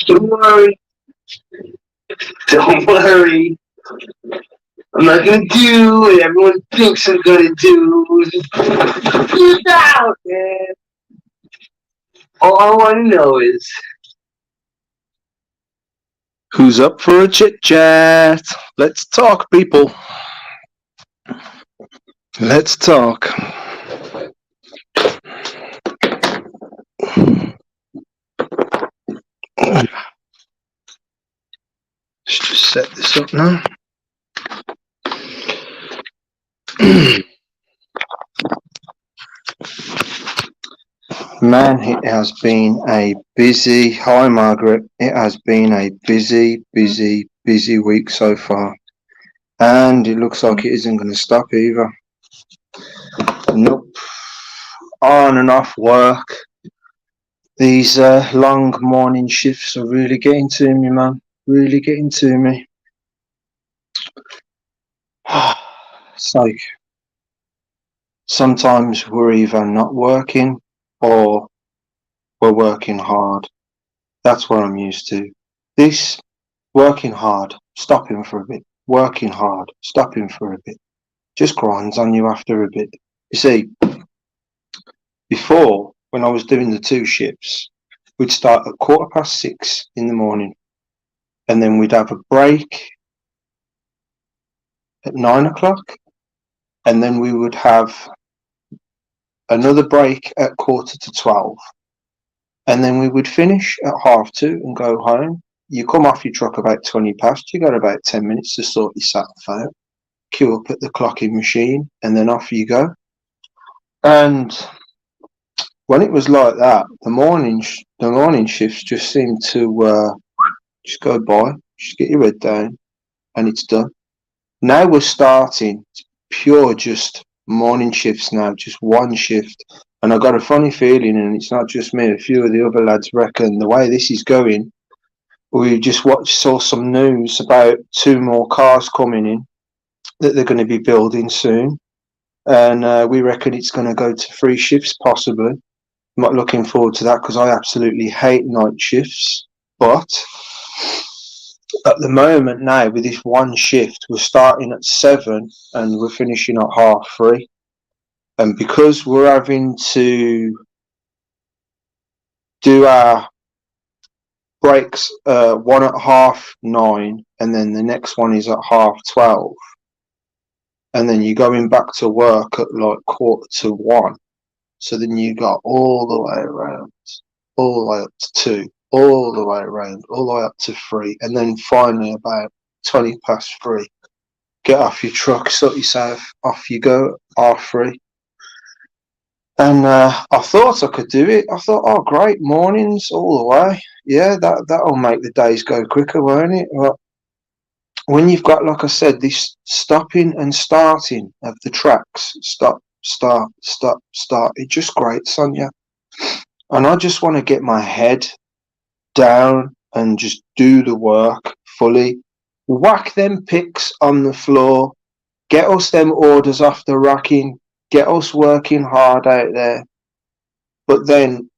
Don't worry. Don't worry. I'm not gonna do what everyone thinks I'm gonna do. Get out, man. All I wanna know is Who's up for a chit chat? Let's talk, people. Let's talk. Let's just set this up now. Man, it has been a busy, hi Margaret, it has been a busy week so far. And it looks like it isn't going to stop either. Nope. On and off work. These long morning shifts are really getting to me, man. Really getting to me. It's like sometimes we're either not working or we're working hard. That's what I'm used to. This working hard, stopping for a bit, working hard, stopping for a bit, just grinds on you after a bit. You see, before, when I was doing the 2 shifts, we'd start at 6:15 in the morning, and then we'd have a break at 9 o'clock, and then we would have another break at 11:45, and then we would finish at 2:30 and go home. You come off your truck about 20 past, you got about 10 minutes to sort yourself out, queue up at the clocking machine, and then off you go. And when it was like that, the morning shifts just seemed to just go by, just get your head down, and it's done. Now we're starting pure just morning shifts now, just one shift. And I got a funny feeling, and it's not just me, a few of the other lads reckon the way this is going, we just saw some news about 2 more cars coming in that they're going to be building soon. And we reckon it's going to go to 3 shifts possibly. I'm not looking forward to that because I absolutely hate night shifts. But at the moment now, with this one shift, we're starting at 7 and we're finishing at 3:30. And because we're having to do our breaks, one at 9:30, and then the next one is at 12:30, and then you're going back to work at like 1:45. So then you got all the way around, all the way up to 2, all the way around, all the way up to 3, and then finally about 20 past 3, get off your truck, sort yourself, off you go, 3:30. And I thought I could do it. I thought, oh great, mornings all the way. Yeah, that'll make the days go quicker, won't it? But when you've got, like I said, this stopping and starting of the tracks, stop, start, stop, start, it just grates on you. And I just want to get my head down and just do the work fully. Whack them picks on the floor, get us them orders off the racking, get us working hard out there. But then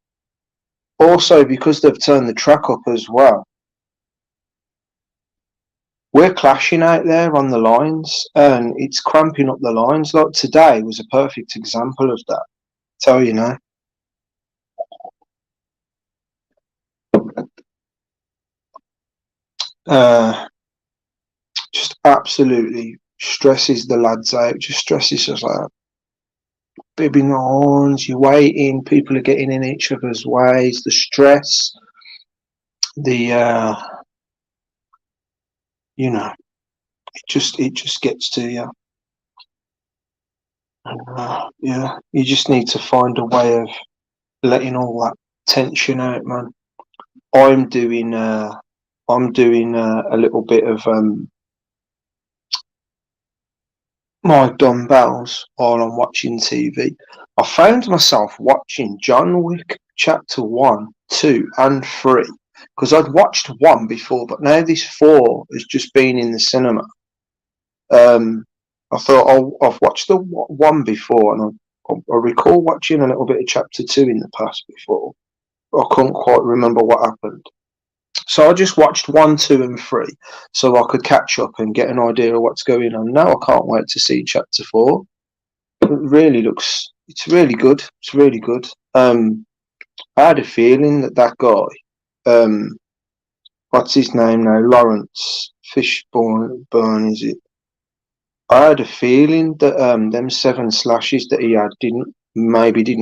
also, because they've turned the track up as well, we're clashing out there on the lines and it's cramping up the lines. Like today was a perfect example of that. Tell you now. Just absolutely stresses the lads out, just stresses us out. Bibbing the horns, you're waiting, people are getting in each other's ways, the stress, the you know, it just gets to you. And yeah, you just need to find a way of letting all that tension out, man. I'm doing a little bit of my dumbbells while I'm watching TV. I found myself watching John Wick Chapter 1, 2 and 3 because I'd watched 1 before, but now this 4 has just been in the cinema. I thought, I've watched the 1 before and I recall watching a little bit of chapter 2 in the past before. I couldn't quite remember what happened. So I just watched 1, 2, and 3 so I could catch up and get an idea of what's going on. Now I can't wait to see chapter 4. It really looks, it's really good. It's really good. I had a feeling that guy, what's his name now? Lawrence Fishburne, is it? I had a feeling that them 7 slashes that he had didn't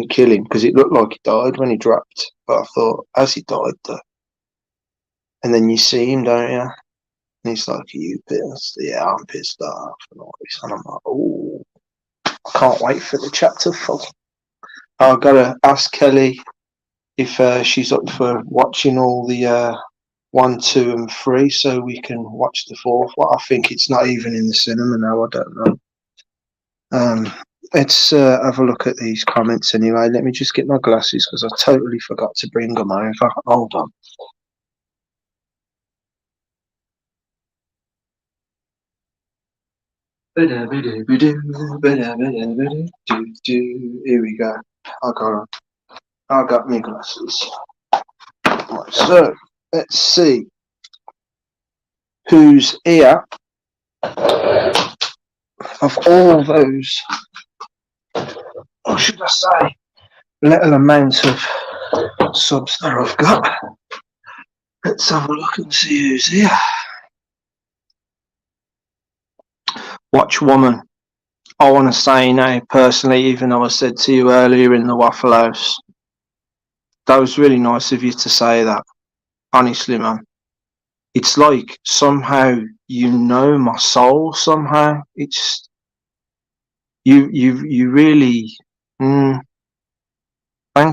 kill him, because it looked like he died when he dropped. But I thought, has he died though? And then you see him, don't you? And he's like, "Are you pissed?" "Yeah, I'm pissed off," and all this. And I'm like, "Oh, I can't wait for the chapter 4." I've got to ask Kelly if she's up for watching all the 1, 2, and 3, so we can watch the 4th. Well, I think it's not even in the cinema now. I don't know. Let's have a look at these comments anyway. Let me just get my glasses because I totally forgot to bring them over. Hold on. Here we go. I got my glasses. Right, so let's see who's here of all those, or should I say, little amount of subs that I've got. Let's have a look and see who's here. Watch Woman. I want to say now, personally, even though I said to you earlier in the Waffle House, that was really nice of you to say that. Honestly, man. It's like somehow you know my soul somehow. It's you really thank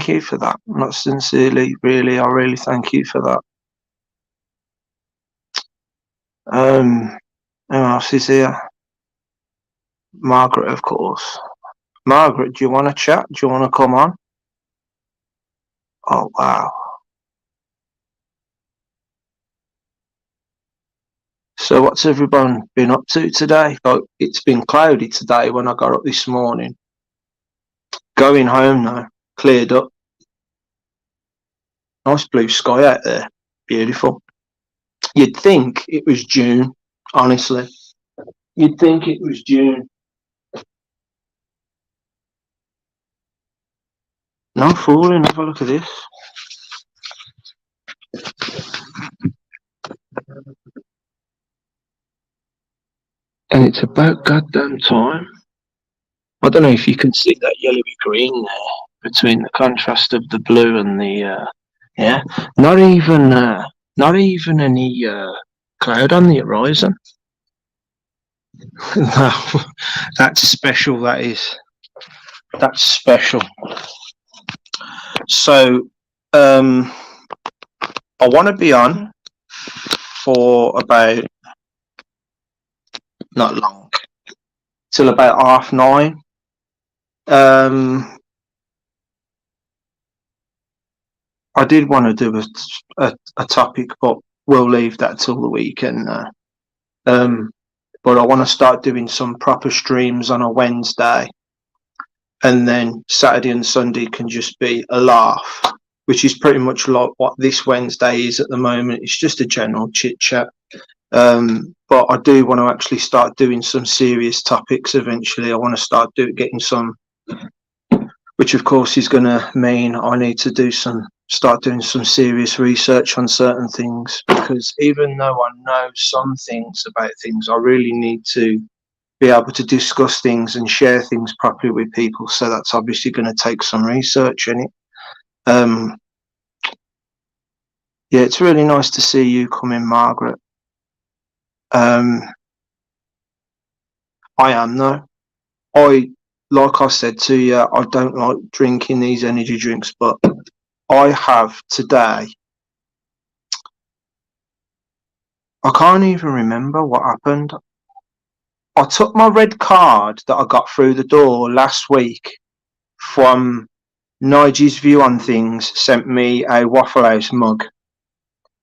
you for that. Not sincerely, really, I really thank you for that. Who else is here? Margaret, of course. Margaret, do you want to chat? Do you want to come on? Oh, wow. So what's everyone been up to today? Like, it's been cloudy today when I got up this morning. Going home now, cleared up. Nice blue sky out there. Beautiful. You'd think it was June, honestly. You'd think it was June. No fooling, have a look at this. And it's about goddamn time. I don't know if you can see that yellowy green there between the contrast of the blue and the yeah. Not even any cloud on the horizon. No, that's special. That is. That's special. So, I want to be on for about not long, till about 9:30. I did want to do a topic, but we'll leave that till the weekend. But I want to start doing some proper streams on a Wednesday, and then Saturday and Sunday can just be a laugh, which is pretty much like what this Wednesday is at the moment. It's just a general chit chat. But I do want to actually start doing some serious topics eventually. I want to start getting some, which of course is going to mean I need to start doing some serious research on certain things, because even though I know some things about things, I really need to be able to discuss things and share things properly with people. So that's obviously going to take some research in it. Yeah, it's really nice to see you come in, Margaret. I am though. Like I said to you, I don't like drinking these energy drinks, but I have today. I can't even remember what happened. I took my red card that I got through the door last week from Nigel's View on Things, sent me a Waffle House mug,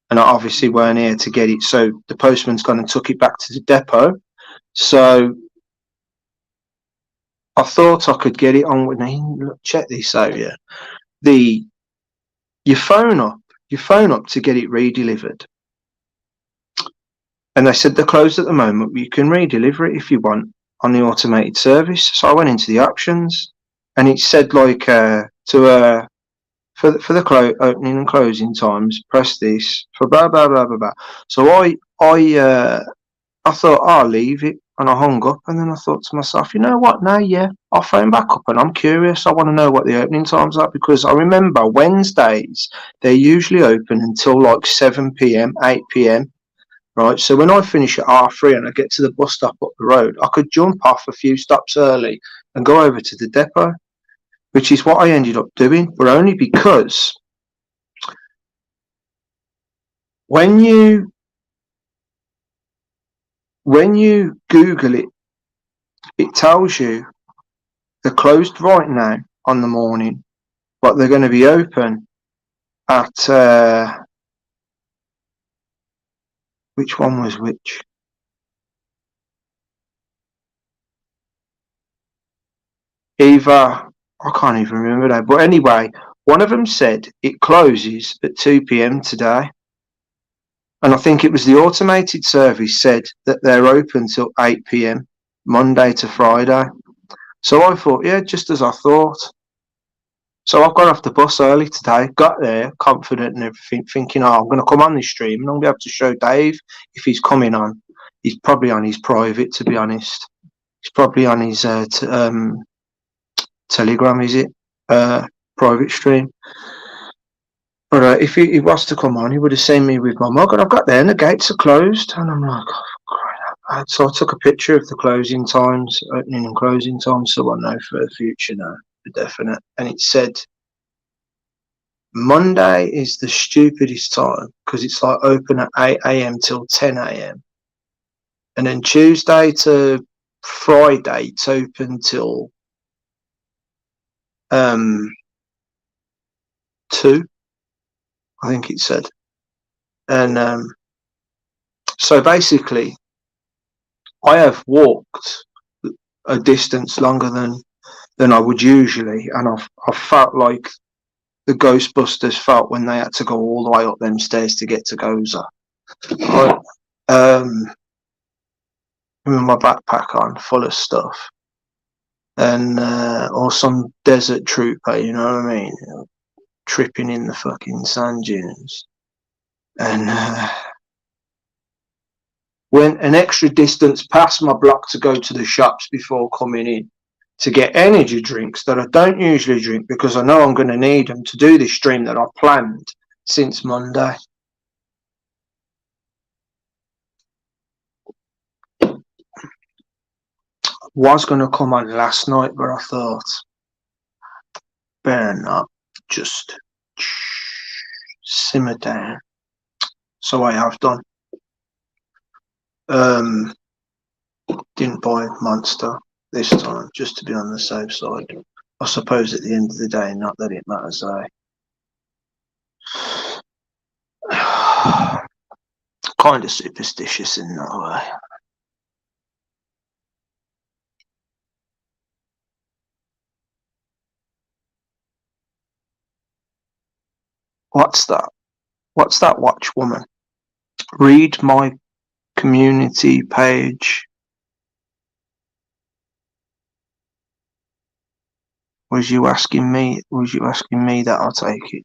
and I obviously weren't here to get it, so the postman's gone and took it back to the depot. So I thought I could get it on with me. Look, check this out, yeah. You phone up to get it redelivered. And they said they're closed at the moment, but you can redeliver it if you want on the automated service. So I went into the options, and it said like for the opening and closing times, press this for blah blah blah blah blah. So I thought I'll leave it, and I hung up, and then I thought to myself, you know what? Now, yeah, I'll phone back up, and I'm curious. I want to know what the opening times are because I remember Wednesdays they're usually open until like 7 p.m., 8 p.m. Right, so when I finish at R3 and I get to the bus stop up the road, I could jump off a few stops early and go over to the depot, which is what I ended up doing, but only because when you Google it, it tells you they're closed right now on the morning, but they're going to be open at which one was which? Either I can't even remember that, but anyway, one of them said it closes at 2 p.m. today. And I think it was the automated service said that they're open till 8 p.m. Monday to Friday. So I thought, yeah, just as I thought. So I've got off the bus early today, got there, confident and everything, thinking, oh, I'm going to come on this stream and I'm going to be able to show Dave if he's coming on. He's probably on his private, to be honest. He's probably on his Telegram, is it? Private stream. But if he was to come on, he would have seen me with my mug. And I've got there and the gates are closed. And I'm like, oh, so I took a picture of the closing times, opening and closing times, so I know for the future now, for definite. And it said Monday is the stupidest time because it's like open at 8 a.m. till 10 a.m. And then Tuesday to Friday, it's open till 2, I think it said. And so basically, I have walked a distance longer than I would usually, and I've felt like the Ghostbusters felt when they had to go all the way up them stairs to get to Goza. With my backpack on, full of stuff, and or some desert trooper, you know what I mean, tripping in the fucking sand dunes, and went an extra distance past my block to go to the shops before coming in to get energy drinks that I don't usually drink because I know I'm going to need them to do this stream that I planned since Monday. Was going to come on last night, but I thought better not, just simmer down. So I have done. Didn't buy Monster this time, just to be on the safe side. I suppose at the end of the day, not that it matters, kind of superstitious in that way. What's that? What's that, watch woman? Read my community page. Was you asking me that? I'll take it.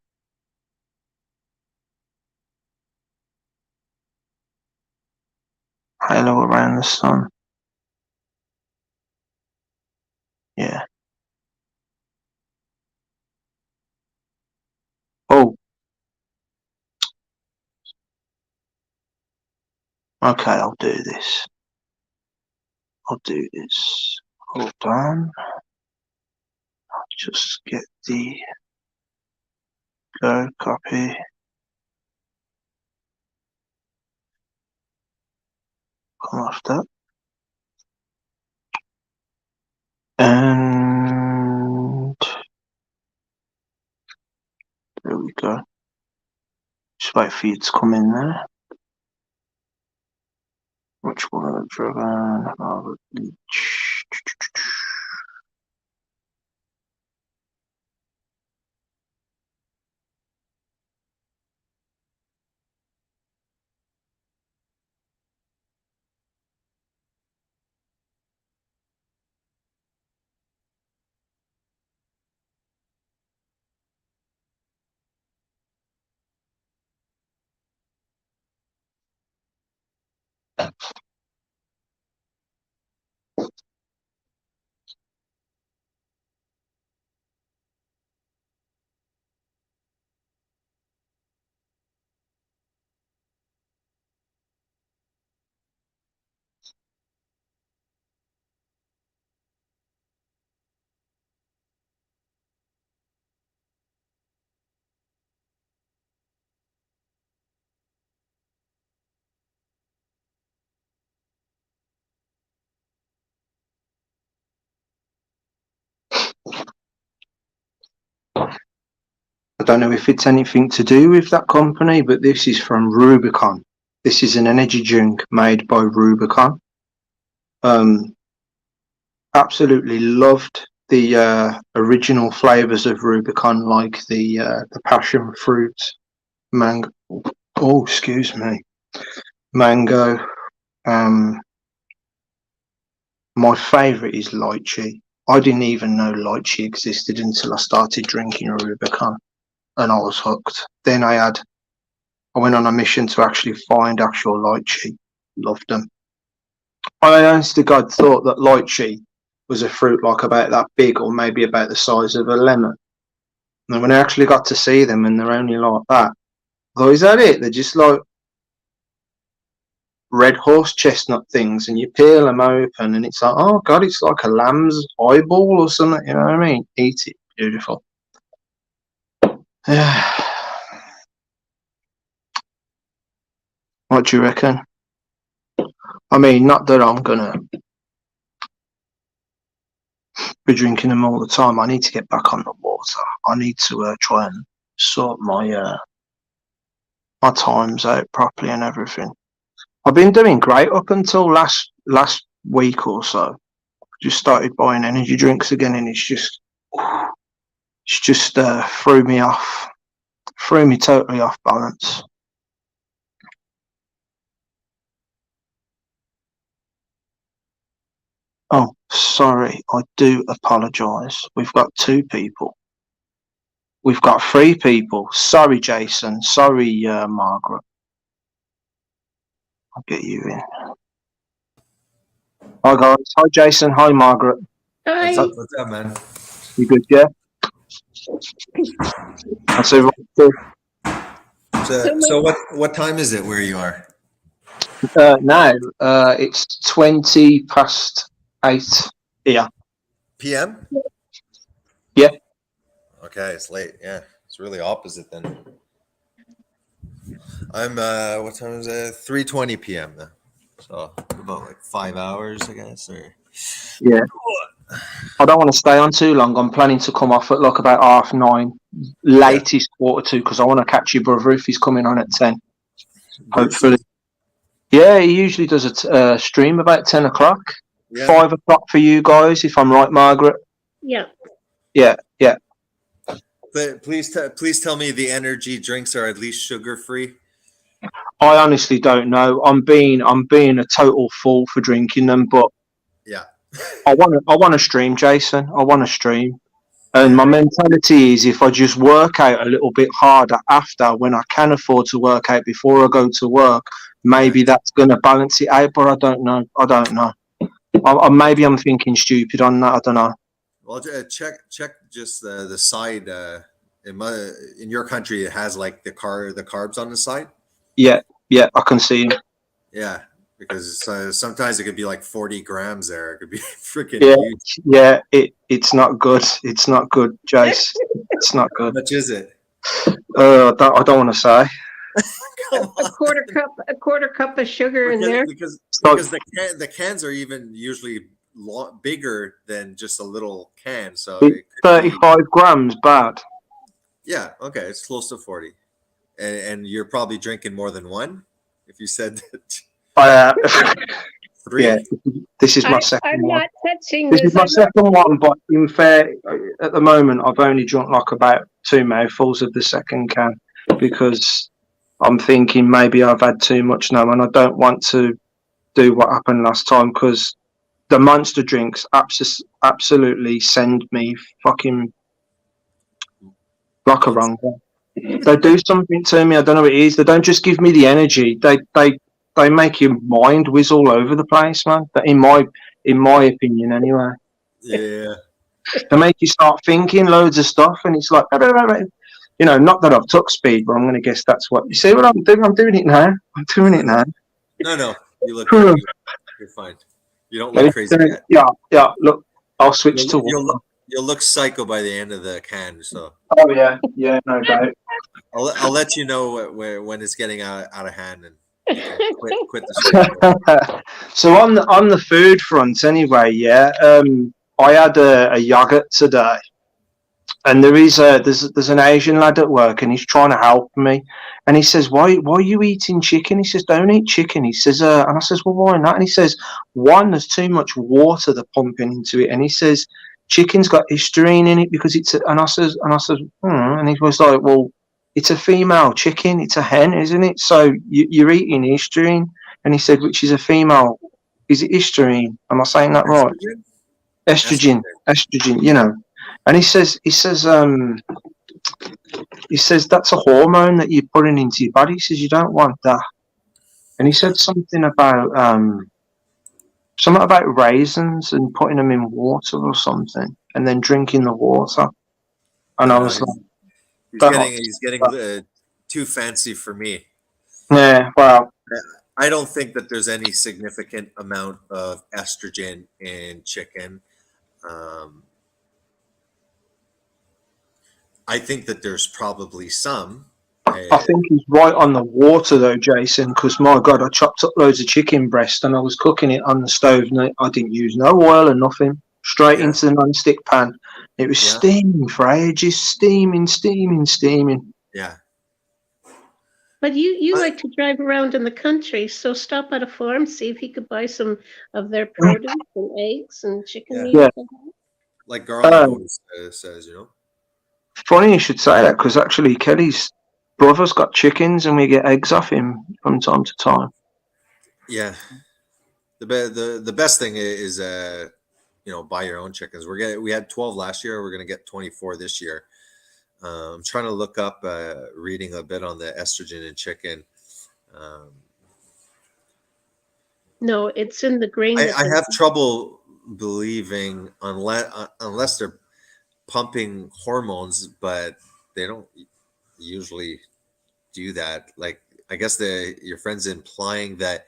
Halo around the sun. Yeah. Oh. Okay, I'll do this. Hold on. I'll just get the go copy. Come off that. And there we go. Just wait for you to come in there. Which one? Dragon, I don't know if it's anything to do with that company, but this is from Rubicon. This is an energy drink made by Rubicon. Absolutely loved the original flavors of Rubicon, like the passion fruit, mango. Oh, excuse me, mango. My favorite is lychee. I didn't even know lychee existed until I started drinking Rubicon, and I was hooked. Then I went on a mission to actually find actual lychee. Loved them. I honest to God thought that lychee was a fruit like about that big, or maybe about the size of a lemon. And when I actually got to see them, and they're only like that, I thought, is that it? They're just like red horse chestnut things, and you peel them open, and it's like, oh God, it's like a lamb's eyeball or something. You know what I mean? Eat it, beautiful. What do you reckon? I mean, not that I'm gonna be drinking them all the time. I need to get back on the water. I need to try and sort my my times out properly and everything. I've been doing great up until last week or so. Just started buying energy drinks again, and it's just threw me totally off balance. Oh, sorry, I do apologise. We've got 2 people. We've got 3 people. Sorry, Jason. Sorry, Margaret. I'll get you in. Hi, guys. Hi, Jason. Hi, Margaret. Hi. What's up, man? You good, yeah? That's everyone. So what time is it where you are? Now, it's 20 past 8 here. PM? Yeah. Okay, it's late. Yeah, it's really opposite then. I'm what time is it? 3:20 p.m. then. So about like 5 hours, I guess. Or Yeah. I don't want to stay on too long. I'm planning to come off at like about 9:30, latest 1:45, because I want to catch your brother if he's coming on at 10. Hopefully. Yeah, he usually does a stream about 10 o'clock. Yeah. 5 o'clock for you guys, if I'm right, Margaret. Yeah. Yeah. But please tell me the energy drinks are at least sugar free. I honestly don't know. I'm being a total fool for drinking them, but yeah. I want to stream, Jason. I want to stream. And my mentality is, if I just work out a little bit harder after, when I can afford to work out before I go to work, maybe that's going to balance it out. But I don't know. Maybe I'm thinking stupid on that. I don't know. Well, check just the side. In your country, it has like the carbs on the side. Yeah, I can see them. Yeah, because sometimes it could be like 40 grams there. It could be freaking huge. Yeah, it's not good. It's not good, Jace. It's not good. How much is it? I don't want to say. A quarter cup of sugar in there. Because the cans are even usually bigger than just a little can. So 35 grams, bad. Yeah, okay, it's close to 40. And you're probably drinking more than one, if you said that. 3. Yeah, this is my second I'm one. not touching This is my second one, but in fair, at the moment, I've only drunk like about 2 mouthfuls of the second can, because I'm thinking maybe I've had too much now, and I don't want to do what happened last time, because the monster drinks absolutely send me fucking like a wrong way. They do something to me. I don't know what it is. They don't just give me the energy. They they make your mind whiz all over the place, man. That in my opinion, anyway. Yeah. They make you start thinking loads of stuff, and it's like, you know, not that I've took speed, but I'm going to guess that's what you see. What I'm doing? I'm doing it now. I'm doing it now. No. You look good. You're fine. You don't look crazy yet. Yeah. Look, I'll switch to water. You'll look psycho by the end of the can. So. Oh yeah, no doubt. I'll let you know when it's getting out of hand and you can quit the stream. So on the food front, anyway, yeah. I had a yogurt today, and there's an Asian lad at work, and he's trying to help me, and he says, "Why are you eating chicken?" He says, "Don't eat chicken." He says, and I says, "Well, why not?" And he says, "One, there's too much water they're pumping into it," and he says, "Chicken's got estrine in it because it's," and I says, and he was like, "Well, it's a female chicken, it's a hen, isn't it? So you're eating estrine," and he said, "Which is a female? Is it estrine? Am I saying that right?" Estrogen, you know. And he says that's a hormone that you're putting into your body. He says you don't want that. And he said something about raisins and putting them in water or something, and then drinking the water. And I was like, he's getting too fancy for me. Yeah, well, I don't think that there's any significant amount of estrogen in chicken. I think that there's probably some. I think he's right on the water though, Jason, because my God, I chopped up loads of chicken breast and I was cooking it on the stove and I didn't use no oil or nothing. Straight into the non-stick pan. It was steaming for ages, steaming. Yeah. But you like to drive around in the country, so stop at a farm, see if you could buy some of their produce and eggs and chicken meat. Yeah. Like Garland always says, you know. Funny you should say that, because actually Kelly's brother's got chickens and we get eggs off him from time to time. Yeah. The best thing is buy your own chickens. We had 12 last year. We're gonna get 24 this year. I'm trying to look up, reading a bit on the estrogen in chicken. No, it's in the grain. I have trouble believing unless they're pumping hormones, but they don't usually do that. Like, I guess your friend's implying that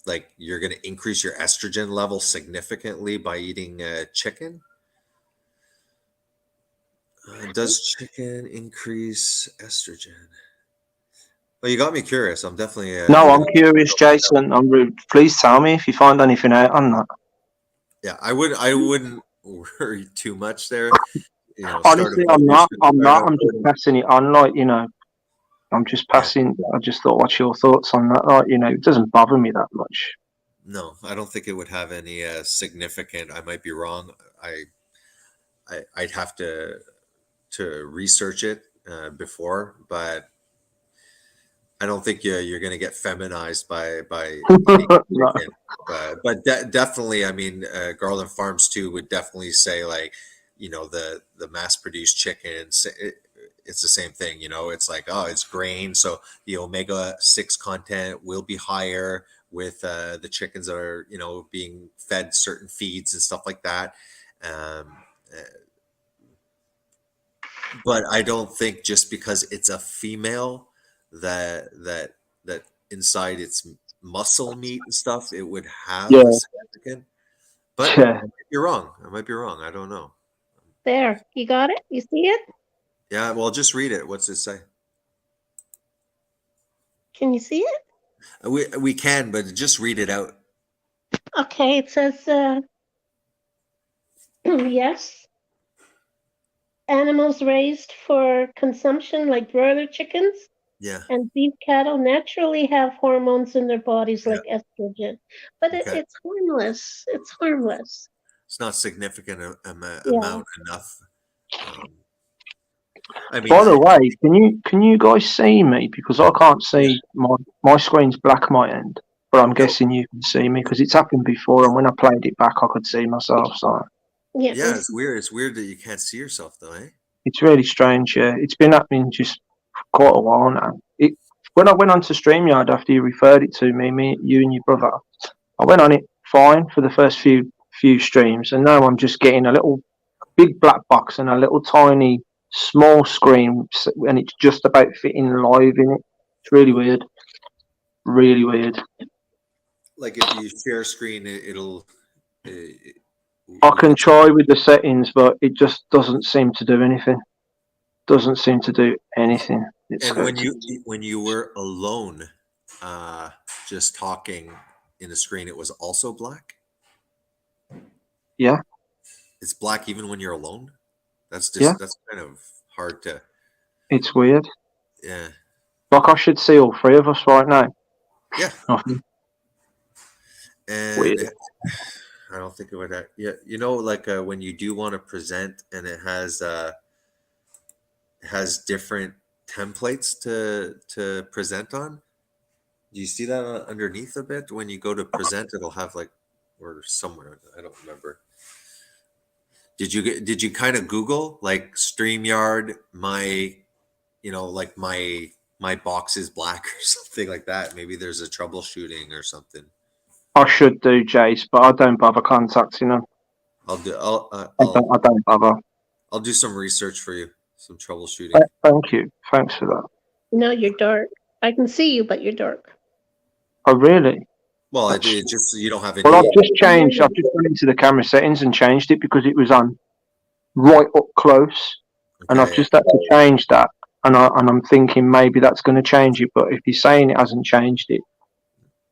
like you're going to increase your estrogen level significantly by eating chicken. Does chicken increase estrogen? Well, you got me curious. I'm definitely no, I'm curious, Jason. Please tell me if you find anything out on that. Yeah, I wouldn't worry too much there. Honestly, I'm not. I'm just passing it on, like, I'm just passing. I just thought, what's your thoughts on that? Like, it doesn't bother me that much. No, I don't think it would have any significant. I might be wrong. I'd have to research it before, but I don't think you're going to get feminized by eating chicken. But definitely, I mean, Garland Farms too would definitely say, like, the mass produced chickens, it's the same thing. It's like, oh, it's grain, so the omega-6 content will be higher with the chickens that are being fed certain feeds and stuff like that. But I don't think just because it's a female that inside its muscle meat and stuff, it would have significant. But I might be wrong. I don't know. There, you got it? You see it? Yeah, well, just read it. What's it say? Can you see it? We can, but just read it out. Okay, it says, yes. Animals raised for consumption, like broiler chickens and beef cattle, naturally have hormones in their bodies like estrogen. But it's harmless. It's harmless. It's not significant amount enough. I mean, by the way, can you guys see me? Because I can't see my screen's black my end, but I'm guessing you can see me because it's happened before, and when I played it back, I could see myself. So yeah, it's weird. It's weird that you can't see yourself, though, eh? It's really strange. Yeah, it's been happening just quite a while now. when I went onto StreamYard after you referred it to me, you and your brother, I went on it fine for the first few streams, and now I'm just getting a little big black box and a little tiny small screen, and it's just about fitting live in it. It's really weird. Really weird. Like if you share screen, it'll. I can try with the settings, but it just doesn't seem to do anything. Doesn't seem to do anything. And when you were alone, just talking in the screen, it was also black. Yeah. It's black even when you're alone. That's kind of hard to. It's weird. Yeah. Like I should see all three of us right now. Yeah. Nothing. And Weird. I don't think it would. Yeah, you know, like when you do want to present, and it has different templates to present on. Do you see that underneath a bit? When you go to present, it'll have like, or somewhere, I don't remember. Did you kind of Google like StreamYard, like my box is black or something like that? Maybe there's a troubleshooting or something. I should do, Jace, but I don't bother contacting them. I don't bother. I'll do some research for you, some troubleshooting. Thank you. Thanks for that. No, you're dark. I can see you, but you're dark. Oh, really? Well, it just, you don't have any. Well, I've just gone into the camera settings and changed it because it was on right up close, and I've just had to change that. And I'm thinking maybe that's going to change it, but if you're saying it hasn't changed it,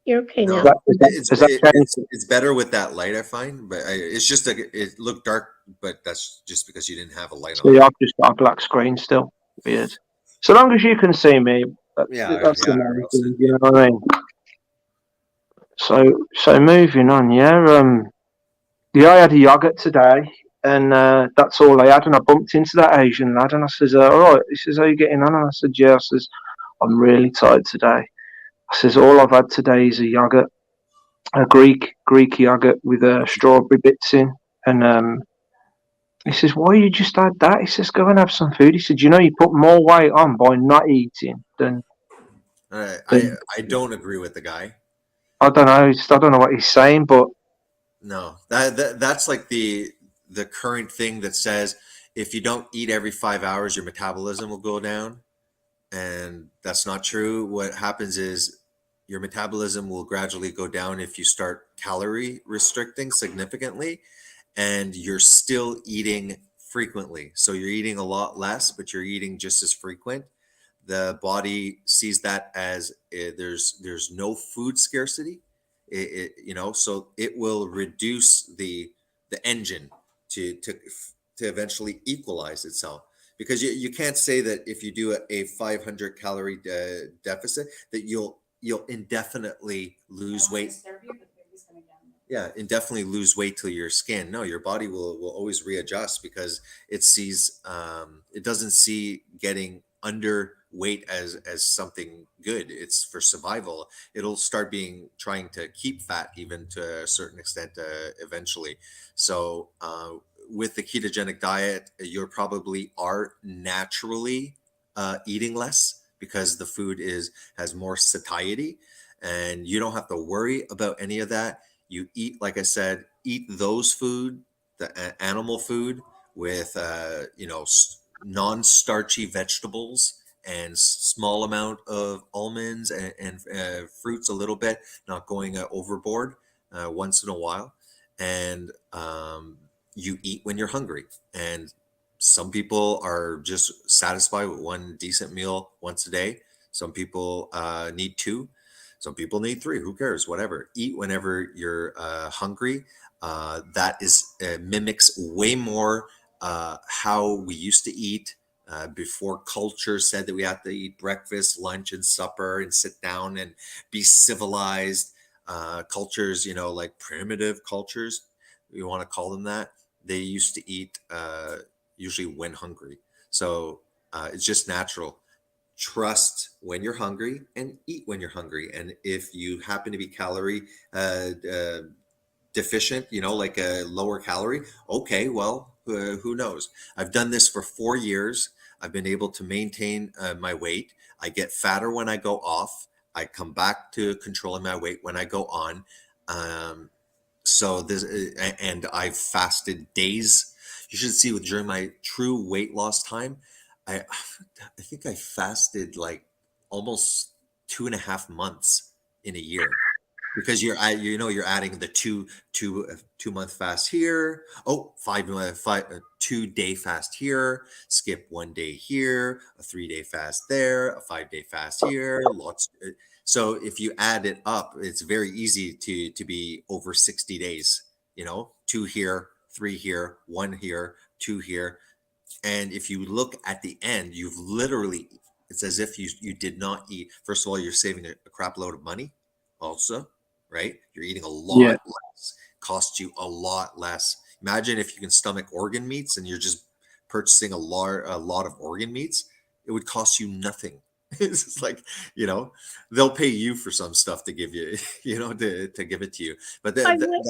you're okay now. It's better with that light, I find, but it's just it looked dark, but that's just because you didn't have a light on. Yeah, I've just got a black screen still. Weird. So long as you can see me, that's the main thing, you know what I mean? So moving on, I had a yogurt today, and that's all I had. And I bumped into that Asian lad, and I says, "All right." He says, "How are you getting on?" And I said, "Yeah." I says, "I'm really tired today." I says, "All I've had today is a yogurt, a Greek yogurt with strawberry bits in." And he says, "Why you just had that?" He says, "Go and have some food." He said, "You know, you put more weight on by not eating than." I don't agree with the guy. I don't know. I don't know what he's saying, but no, that's like the current thing that says if you don't eat every 5 hours, your metabolism will go down, and that's not true. What happens is your metabolism will gradually go down if you start calorie restricting significantly, and you're still eating frequently. So you're eating a lot less, but you're eating just as frequent. The body sees that as there's no food scarcity, so it will reduce the engine to eventually equalize itself, because you can't say that if you do a 500 calorie deficit that you'll indefinitely lose weight. Yeah, indefinitely lose weight to your skin. No, your body will always readjust because it sees it doesn't see getting underweight as something good. It's for survival. It'll start trying to keep fat even to a certain extent eventually. So with the ketogenic diet, you probably are naturally eating less because the food has more satiety, and you don't have to worry about any of that. You eat, like I said, eat those food, the animal food with non-starchy vegetables and small amount of almonds and fruits a little bit, not going overboard once in a while. And you eat when you're hungry. And some people are just satisfied with one decent meal once a day. Some people need two. Some people need three. Who cares? Whatever. Eat whenever you're hungry. That mimics way more how we used to eat before culture said that we have to eat breakfast, lunch, and supper and sit down and be civilized. Cultures, like primitive cultures, we want to call them that. They used to eat usually when hungry. So it's just natural. Trust when you're hungry and eat when you're hungry. And if you happen to be calorie deficient, like a lower calorie, okay, well, who knows? I've done this for 4 years. I've been able to maintain my weight. I get fatter when I go off. I come back to controlling my weight when I go on. So this, and I've fasted days. You should see during my true weight loss time, I I think I fasted like almost 2.5 months in a year, because you're adding the 2 month fast here. Oh, 2 day fast here, skip 1 day here, a 3 day fast there, a 5 day fast here, lots. So if you add it up, it's very easy to be over 60 days, 2 here, 3 here, 1 here, 2 here. And if you look at the end, you've literally, it's as if you did not eat. First of all, you're saving a crap load of money also, right? You're eating a Yeah. lot less, costs you a lot less. Imagine if you can stomach organ meats and you're just purchasing a lot of organ meats, it would cost you nothing. It's just like, they'll pay you for some stuff to give you, to give it to you. But I went,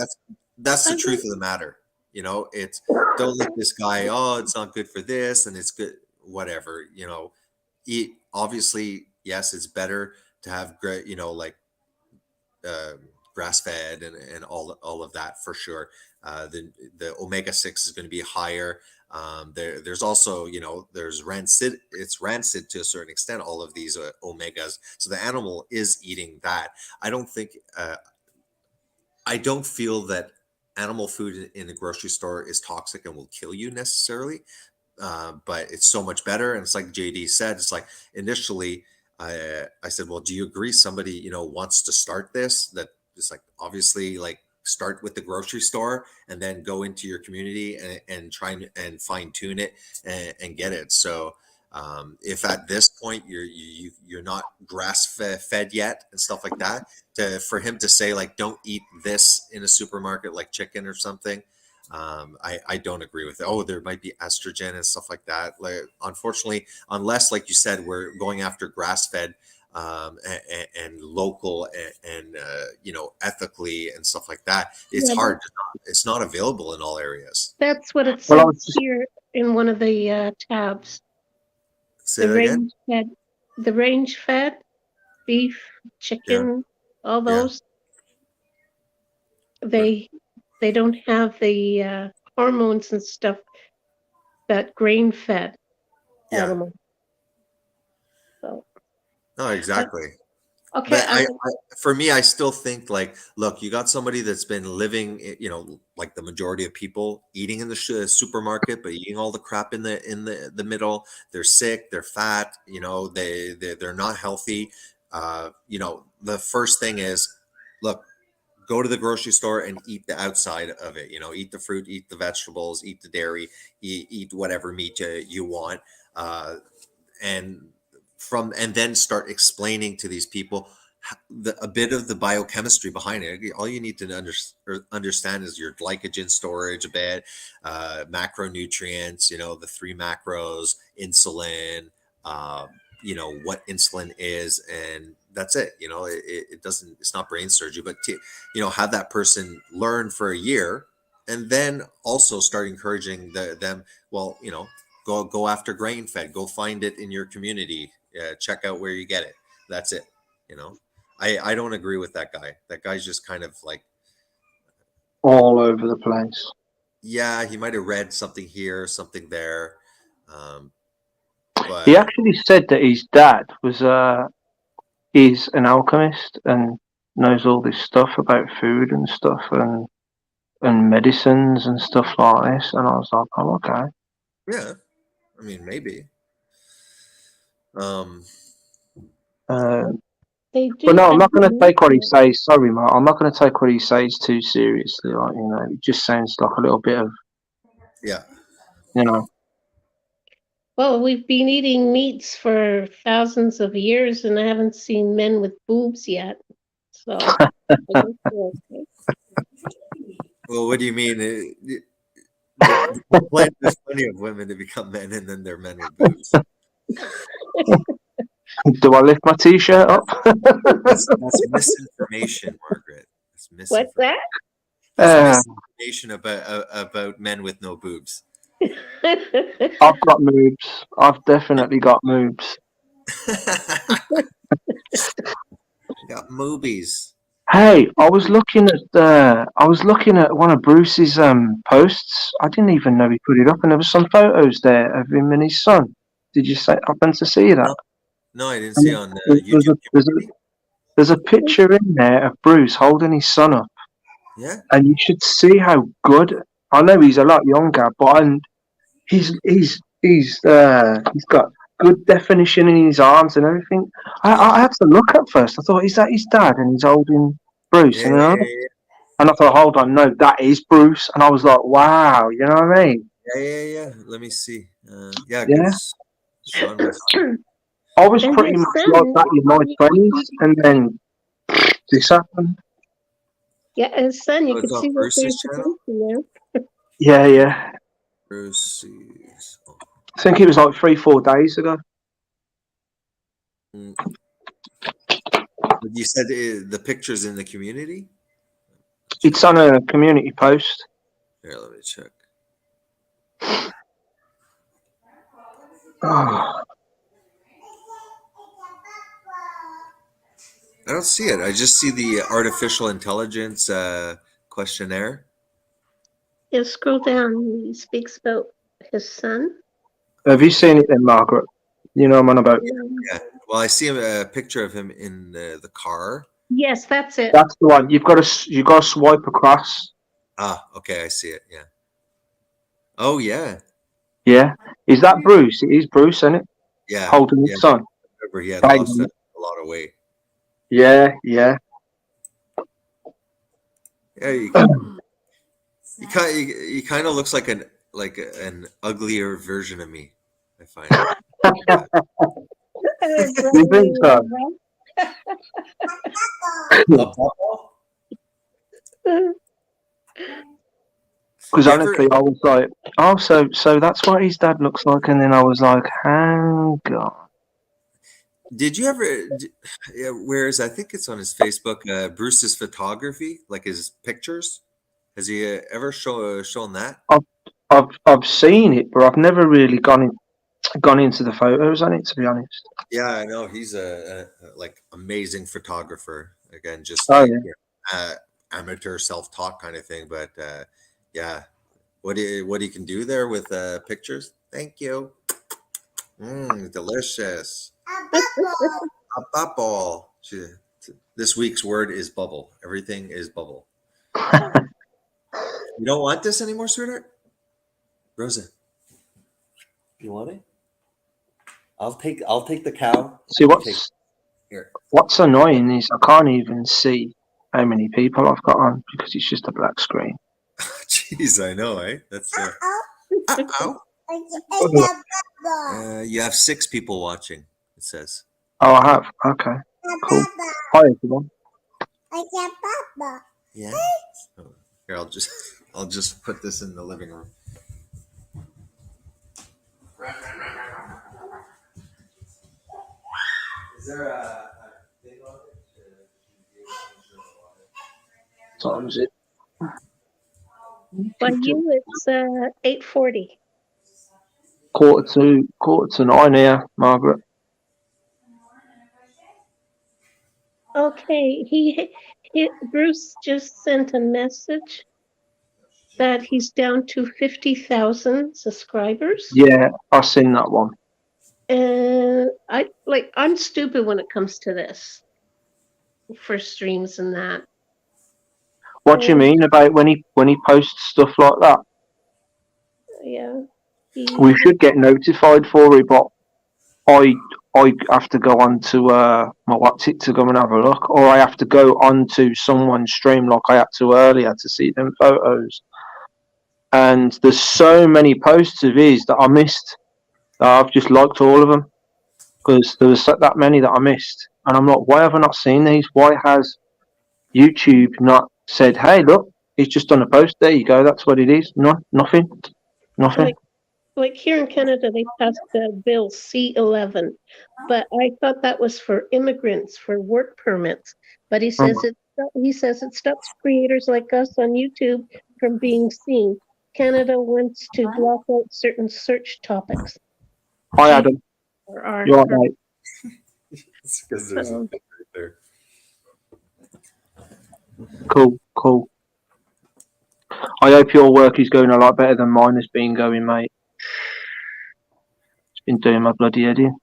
that's the I truth went, of the matter. It's, don't let this guy, oh, it's not good for this and it's good, whatever, eat. Obviously, yes, it's better to have great, like grass fed and all of that for sure. The omega-6 is going to be higher. There's also, there's rancid. It's rancid to a certain extent. All of these omegas. So the animal is eating that. I don't think. I don't feel that animal food in the grocery store is toxic and will kill you necessarily. But it's so much better. And it's like JD said, it's like initially I said, well, do you agree somebody, wants to start this? That it's like, obviously, like, start with the grocery store and then go into your community and try and fine tune it and get it. So if at this point you're not grass fed yet and stuff like that, for him to say like, don't eat this in a supermarket like chicken or something, I don't agree with it. Oh, there might be estrogen and stuff like that. Like, unfortunately, unless, like you said, we're going after grass fed and local and ethically and stuff like that, it's yeah, hard. It's not available in all areas. that's what it Well, I says was just, here in one of the tabs. Say The that again. range fed beef, Yeah, chicken, all yeah, those, they don't have the hormones and stuff that grain fed yeah. animal. So No, exactly. okay, But for me, I still think like, look, you got somebody that's been living, like the majority of people, eating in the supermarket, but eating all the crap in the middle. They're sick, they're fat, they're not healthy. The first thing is, look, go to the grocery store and eat the outside of it. Eat the fruit, eat the vegetables, eat the dairy, eat whatever meat you want. And and then start explaining to these people a bit of the biochemistry behind it. All you need to understand is your glycogen storage a bit, macronutrients, the 3 macros, insulin, what insulin is, and that's it. It doesn't, it's not brain surgery, but to, have that person learn for a year and then also start encouraging them, well, go after grain fed, go find it in your community, check out where you get it. That's it. I don't agree with that guy. That guy's just kind of like, all over the place. yeah, he might have read something here, something there. He But actually said that his dad was is an alchemist and knows all this stuff about food and stuff and medicines and stuff like this. And I was like, oh, okay. yeah, I mean, maybe. they do But no, I'm have not going to take what he meat. says. Sorry, Mark. I'm not going to take what he says too seriously. Like, it just sounds like a little bit of, Yeah. you know. Well, we've been eating meats for thousands of years, and I haven't seen men with boobs yet. So I guess we're okay. Well, what do you mean? There's plenty of women to become men, and then they're men with boobs. Do I lift my t-shirt up? That's misinformation, Margaret. That's What's misinformation. that? That's misinformation about men with no boobs. I've got moobs. I've definitely got moobs. Got movies. Hey, I was looking at one of Bruce's posts. I didn't even know he put it up, and there was some photos there of him and his son. Did you happen to see that? No, no, I didn't see And on there's YouTube community. there's a picture in there of Bruce holding his son up, Yeah, and you should see how good. I know he's a lot younger, but he's got good definition in his arms and everything. yeah, I had to look at first. I thought, is that his dad? And he's holding Bruce, yeah, yeah, and I thought, hold on, no, that is Bruce. And I was like, wow, you know what I mean? yeah. Let me see. Yeah, Yeah. because Sean was. I was And pretty his much like son, that in my 20s, and then this happened. yeah, his son, Oh, you it's could on see what they're Bruce's channel. supposed to there. Yeah. Bruce's. Oh, I think it was like 3-4 days ago. mm. But you said the pictures in the community. It's on a community post. Here, let me check. Oh, I don't see it. I just see the artificial intelligence questionnaire. Yeah, scroll down. He speaks about his son. have you seen it then, Margaret? You know what I'm on about. Yeah. Well, I see a picture of him in the car. Yes, that's it. That's the one. You've got to swipe across. Ah, okay, I see it. Yeah. Oh, yeah. Yeah. Is that Bruce? It is Bruce, isn't it? Yeah. Holding his son. Remember, he had Right. lost a lot of weight. Yeah. Yeah, you kind of looks like an uglier version of me. I find. You think so? Because You honestly, I was like, oh, so that's what his dad looks like, and then I was like, hang on. Did you ever? Yeah, whereas I think it's on his Facebook, Bruce's photography, like his pictures. Has he ever shown that? I've seen it, but I've never really gone into the photos on it, to be honest. Yeah, I know he's a like amazing photographer. Again, just Oh like yeah. amateur self-taught kind of thing. But yeah, what he can do there with pictures. Thank you. Delicious. A bubble. This week's word is bubble. Everything is bubble. You don't want this anymore, sweetheart? Rosa, you want it? I'll take the cow. See, Here. what's annoying is I can't even see how many people I've got on because it's just a black screen. Jeez, I know, eh? That's uh-oh. You have 6 people watching, it says. Oh, I have. Okay, cool. Hi, everyone. Yeah. Oh, here, I'll just put this in the living room. Is there a thing on it? What time is it? By you, it's 8:40. Quarter to 9 here, Margaret. Okay, Bruce just sent a message that he's down to 50,000 subscribers. Yeah, I've seen that one. And I'm stupid when it comes to this for streams and that. What do you mean about when he posts stuff like that? Yeah. We should get notified for it, but I have to go on to my what's it to go and have a look, or I have to go on to someone's stream like I had to earlier to see them photos. And there's so many posts of his that I missed. I've just liked all of them because there was that many that I missed, and I'm like, why have I not seen these? Why has YouTube not said, hey, look, he's just done a post. There you go. That's what it is. No, nothing. Like here in Canada, they passed the bill C-11, but I thought that was for immigrants for work permits. But he says it stops creators like us on YouTube from being seen. Canada wants to block out certain search topics. Hi, Adam. You're right, mate. It's because there's a Um, thing right there. Cool, cool. I hope your work is going a lot better than mine has been going, mate. It's been doing my bloody head in.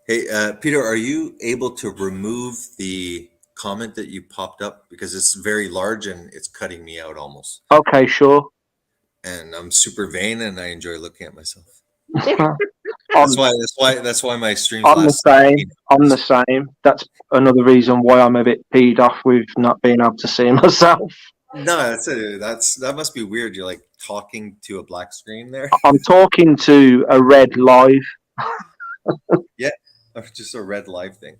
Hey, Peter, are you able to remove the comment that you popped up because it's very large and it's cutting me out almost? Okay, sure. And I'm super vain and I enjoy looking at myself. I'm, That's why my streams I'm the last. same. I'm the same. That's another reason why I'm a bit peed off with not being able to see myself. No, that must be weird. You're like talking to a black screen there. I'm talking to a red live. Yeah, or just a red live thing.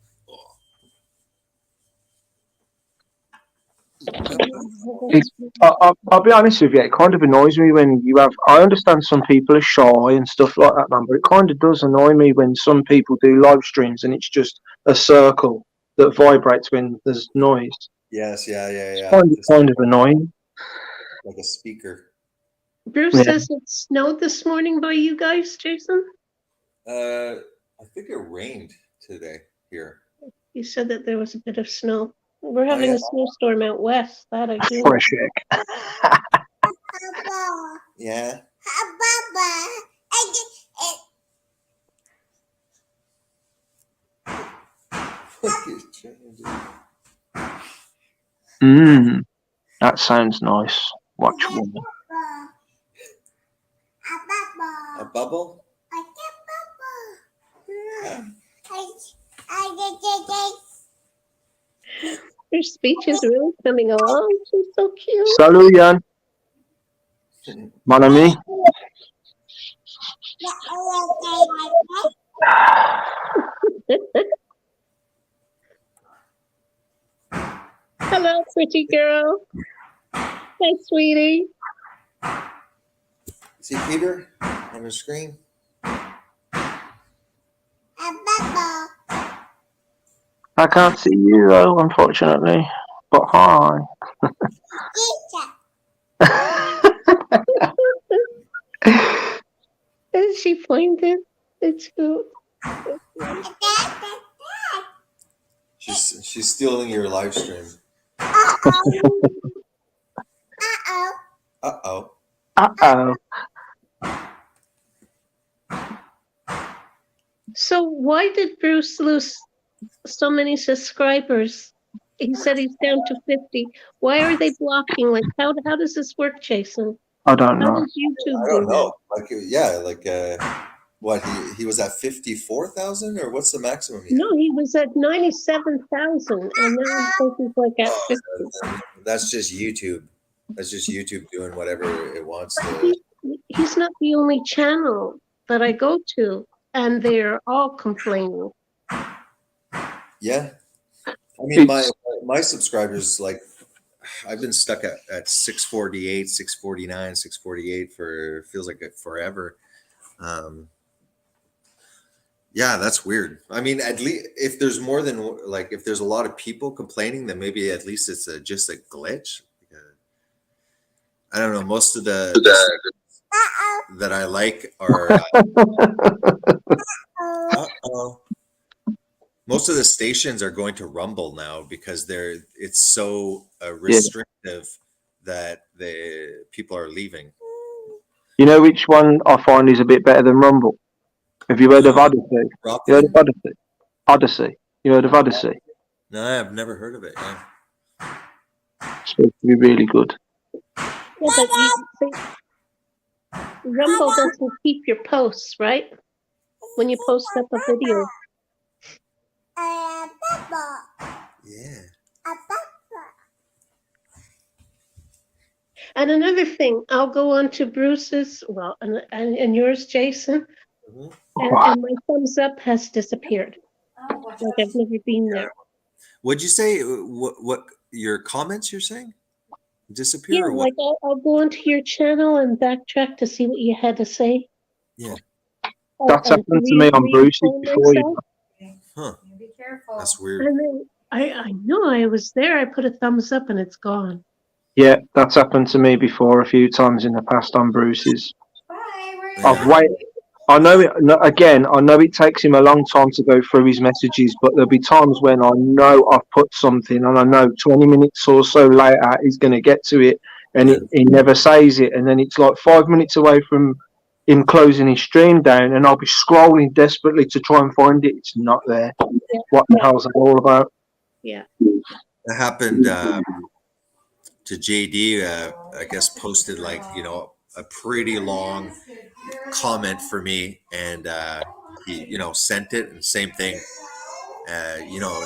I'll be honest with you, it kind of annoys me when you have. I understand some people are shy and stuff like that, man, but it kind of does annoy me when some people do live streams and it's just a circle that vibrates when there's noise. Yes, yeah. It's kind of annoying. Like a speaker. Bruce Yeah. says it snowed this morning by you guys, Jason. I think it rained today here. You said that there was a bit of snow. We're having yeah. a snowstorm out west. That I do. Fresh egg. Yeah. That sounds nice. Watch one. A bubble? Her speech is really coming along. She's so cute. Salut, Yann. Mon ami. Hello, pretty girl. Hi, sweetie. See Peter on the screen? I can't see you though, unfortunately. But hi. Is she pointed? It's cute. She's stealing your live stream. Uh-oh. Uh-oh. So why did Bruce lose so many subscribers? He said he's down to 50. Why are they blocking? Like, how does this work, Jason? I don't How know. does YouTube I do don't know. Like, yeah, like, what, he was at 54,000 or what's the maximum? that? No, he was at 97,000, and now I think he's like at 50. That's just YouTube. That's just YouTube doing whatever it wants to. He's not the only channel that I go to, and they're all complaining. Yeah. I mean, my subscribers, like, I've been stuck at 648, 649, 648 for, feels like forever. Yeah, that's weird. I mean, at least if there's more than, like, if there's a lot of people complaining, then maybe at least it's just a glitch. I don't know. Most of the that I like are most of the stations are going to Rumble now because it's so restrictive that the people are leaving. You know which one I find is a bit better than Rumble? Have you heard of Odyssey? You heard of Odyssey? Odyssey. You heard of Odyssey? No, I've never heard of it. Yeah. It's supposed to be really good. Yeah, but Rumble doesn't keep your posts, right? When you post up a video. Yeah. And another thing, I'll go on to Bruce's, well, and yours, Jason, and my thumbs up has disappeared. Like I've never been there. What'd you say? What your comments you're saying? Disappear? Yeah, Or what? like I'll go onto your channel and backtrack to see what you had to say. Yeah. That's happened to me on Bruce's before. Huh. Be careful. That's weird. And then I know I was there. I put a thumbs up and it's gone. Yeah, that's happened to me before a few times in the past on Bruce's. Bye. I've waited. I know it. Again, I know it takes him a long time to go through his messages, but there'll be times when I know I've put something, and I know 20 minutes or so later he's going to get to it, and Yeah. he never says it, and then it's like 5 minutes away from him closing his stream down, and I'll be scrolling desperately to try and find it. It's not there. Yeah, What the hell's that all about? yeah. That happened to JD. I guess posted like a pretty long comment for me, and he sent it, and same thing. You know,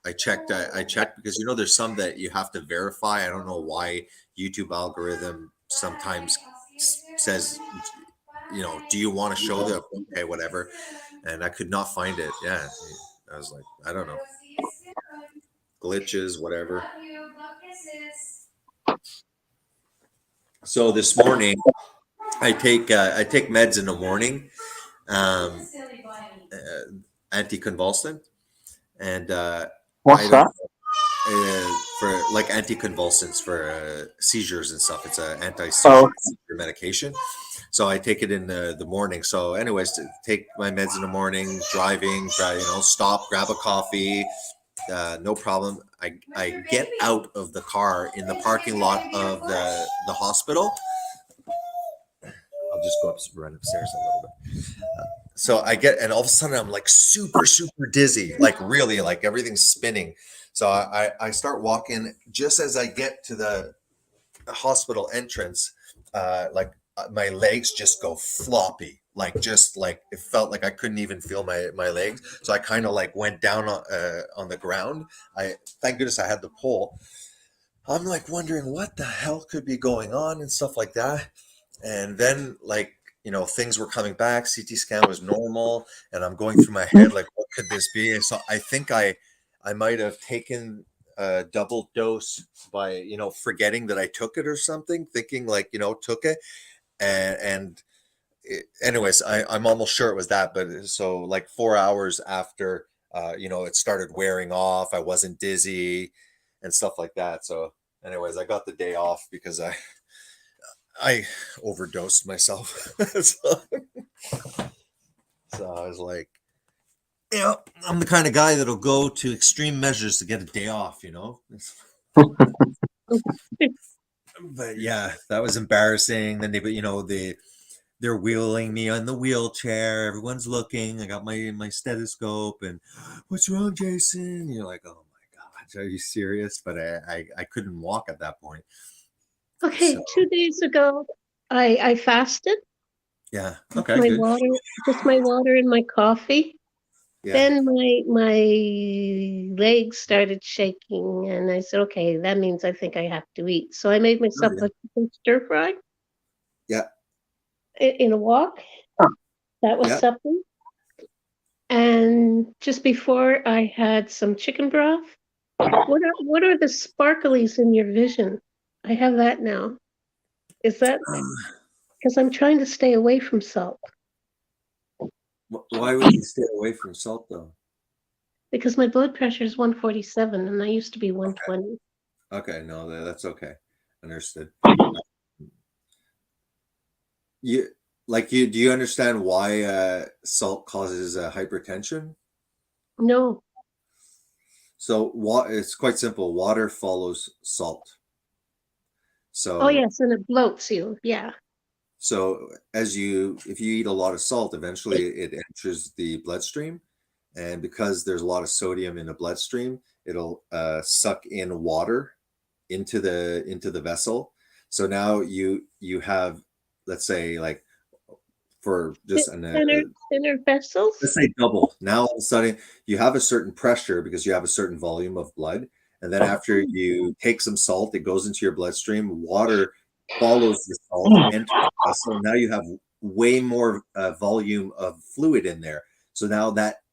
I checked. I checked because there's some that you have to verify. I don't know why YouTube algorithm sometimes says, do you want to show the okay, whatever, and I could not find it. Yeah, I was like, I don't know, glitches, whatever. So this morning, I take meds in the morning, um, anticonvulsant, and I What's don't that? for like anticonvulsants for seizures and stuff. It's an Oh, anti-seizure medication. So I take it in the morning. So, anyways, to take my meds in the morning, driving, stop, grab a coffee, no problem. I get out of the car in the parking lot of the hospital. I'll just go up, run upstairs a little bit. So I get, and all of a sudden I'm like super, super dizzy, like really, like everything's spinning. So I start walking. Just as I get to the hospital entrance, my legs just go floppy, like just like it felt like I couldn't even feel my legs. So I kind of like went down on the ground. I Thank goodness I had the pole. I'm like wondering what the hell could be going on and stuff like that. And then things were coming back. CT scan was normal, and I'm going through my head like, what could this be? And so I think I might have taken a double dose by forgetting that I took it or something, thinking like took it, and anyways, I'm almost sure it was that. But so like 4 hours after, it started wearing off. I wasn't dizzy and stuff like that. So anyways, I got the day off because I overdosed myself. so, so I was like, I'm the kind of guy that'll go to extreme measures to get a day off, But yeah, that was embarrassing. Then they're wheeling me on the wheelchair. Everyone's looking. I got my stethoscope, and what's wrong, Jason? You're like, oh my God, are you serious? But I couldn't walk at that point. Okay, So 2 days ago, I fasted. yeah, Just okay, my good. water, just my water and my coffee. Yeah. Then my legs started shaking, and I said, "Okay, that means I think I have to eat." So I made myself Oh, a chicken stir fry yeah. in a walk. That was Yeah. supper. And just before, I had some chicken broth. What are the sparklies in your vision? I have that now. Is that because I'm trying to stay away from salt? Why would you stay away from salt though? Because my blood pressure is 147 and I used to be 120. Okay, no, that's okay. Understood. Do you understand why salt causes hypertension? No. So it's quite simple. Water follows salt. Oh, So yes, and it bloats you. Yeah. if you eat a lot of salt, eventually it enters the bloodstream, and because there's a lot of sodium in the bloodstream, it'll suck in water into the vessel. So now you have, let's say, like for just Thinner let's vessels? say double. Now all of a sudden you have a certain pressure because you have a certain volume of blood. And then after you take some salt, it goes into your bloodstream. Water follows the salt, enters the vessel. Now you have way more volume of fluid in there. So now that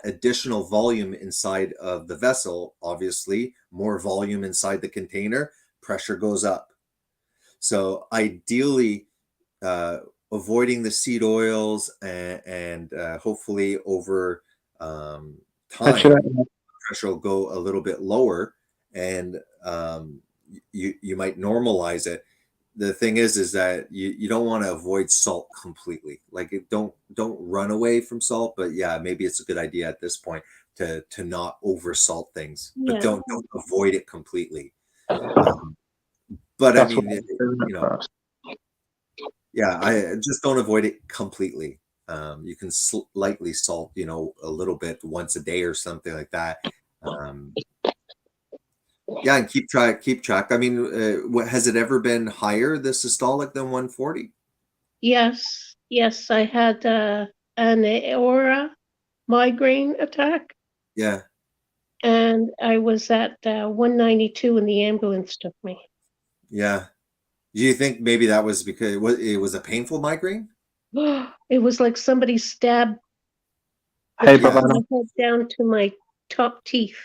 additional volume inside of the vessel, obviously more volume inside the container, pressure goes up. So ideally, uh, avoiding the seed oils and hopefully over actually, time, pressure will go a little bit lower, and you might normalize it. the thing is that you don't want to avoid salt completely. Like don't run away from salt, but yeah, maybe it's a good idea at this point to not over salt things, but Yeah. don't avoid it completely. Um, but I That's what mean, I'm doing you at know, first. yeah, I just don't avoid it completely. You can slightly salt, a little bit once a day or something like that. Um, yeah, and keep track. I mean, what has it ever been higher, the systolic, than 140? Yes. Yes. I had an aura migraine attack, Yeah. and I was at 192 when the ambulance took me. Yeah. Do you think maybe that was because it was a painful migraine? It was like somebody stabbed the Hey, top Yeah. of my Bhavana. head down to my top teeth,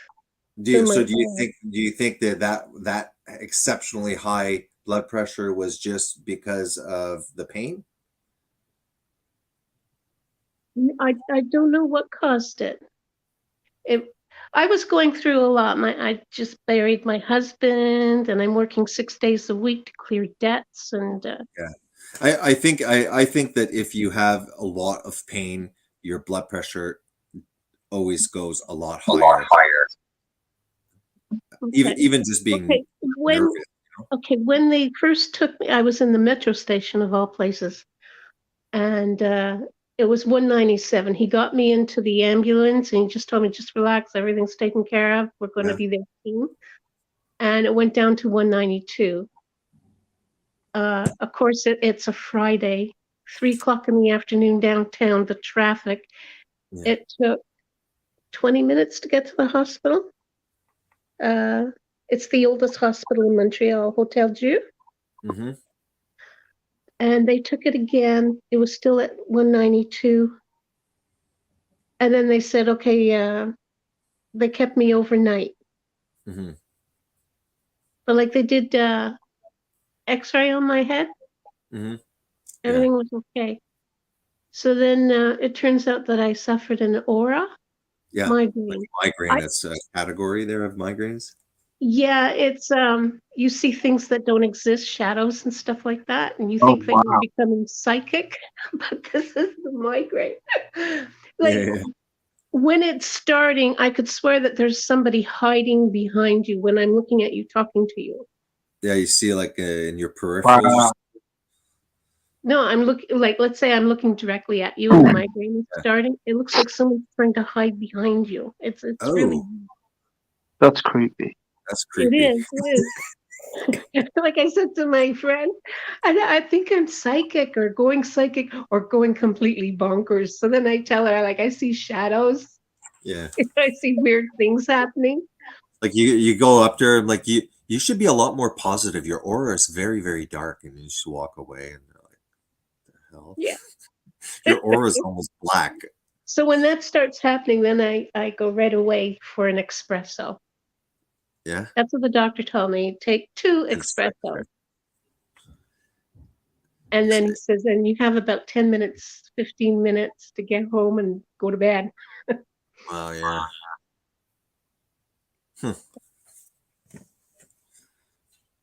Do to you, my so eye. do you think that exceptionally high blood pressure was just because of the pain? I don't know what caused it. It I was going through a lot. I just buried my husband, and I'm working 6 days a week to clear debts, and Yeah. I think that if you have a lot of pain, your blood pressure always goes a lot A lot higher. higher. Even okay. even just being Okay, when nervous. okay, when they first took me, I was in the metro station of all places, and it was 197. He got me into the ambulance, and he just told me, just relax, everything's taken care of. We're going to Yeah. be there soon. And it went down to 192. Of course, it's a Friday, 3 o'clock in the afternoon downtown. The traffic. Yeah. It took 20 minutes to get to the hospital. Uh, it's the oldest hospital in Montreal, Hotel Dieu. Hmm. And they took it again. It was still at 192. And then they said, okay, they kept me overnight. Hmm. But like they did X-ray on my head, Hmm. Yeah. everything was okay. So then it turns out that I suffered an aura Yeah. Like migraine. migraine, I that's a category there of migraines. Yeah, it's you see things that don't exist, shadows and stuff like that, and you Oh, think that you're wow. becoming psychic, but this is the migraine. Yeah, Like yeah. when it's starting, I could swear that there's somebody hiding behind you when I'm looking at you talking to you. Yeah, you see like in your peripherals. Wow. No, I'm looking like let's say I'm looking directly at you and the migraine is Yeah. starting. It looks like someone's trying to hide behind you. It's really Oh, That's creepy. that's it creepy. is, it is. Like I said to my friend, I think I'm psychic or going psychic or going completely bonkers. So then I tell her, like, I see shadows, Yeah. I see weird things happening. Like you go up there and like you should be a lot more positive. Your aura is very, very dark, and you should walk away and they're like, the hell? Yeah. Your aura is almost black. So when that starts happening, then I go right away for an espresso. Yeah. That's what the doctor told me. Take 2 It's like, espressos. And then he says, and you have about 10 minutes, 15 minutes to get home and go to bed. wow, yeah. Hmm.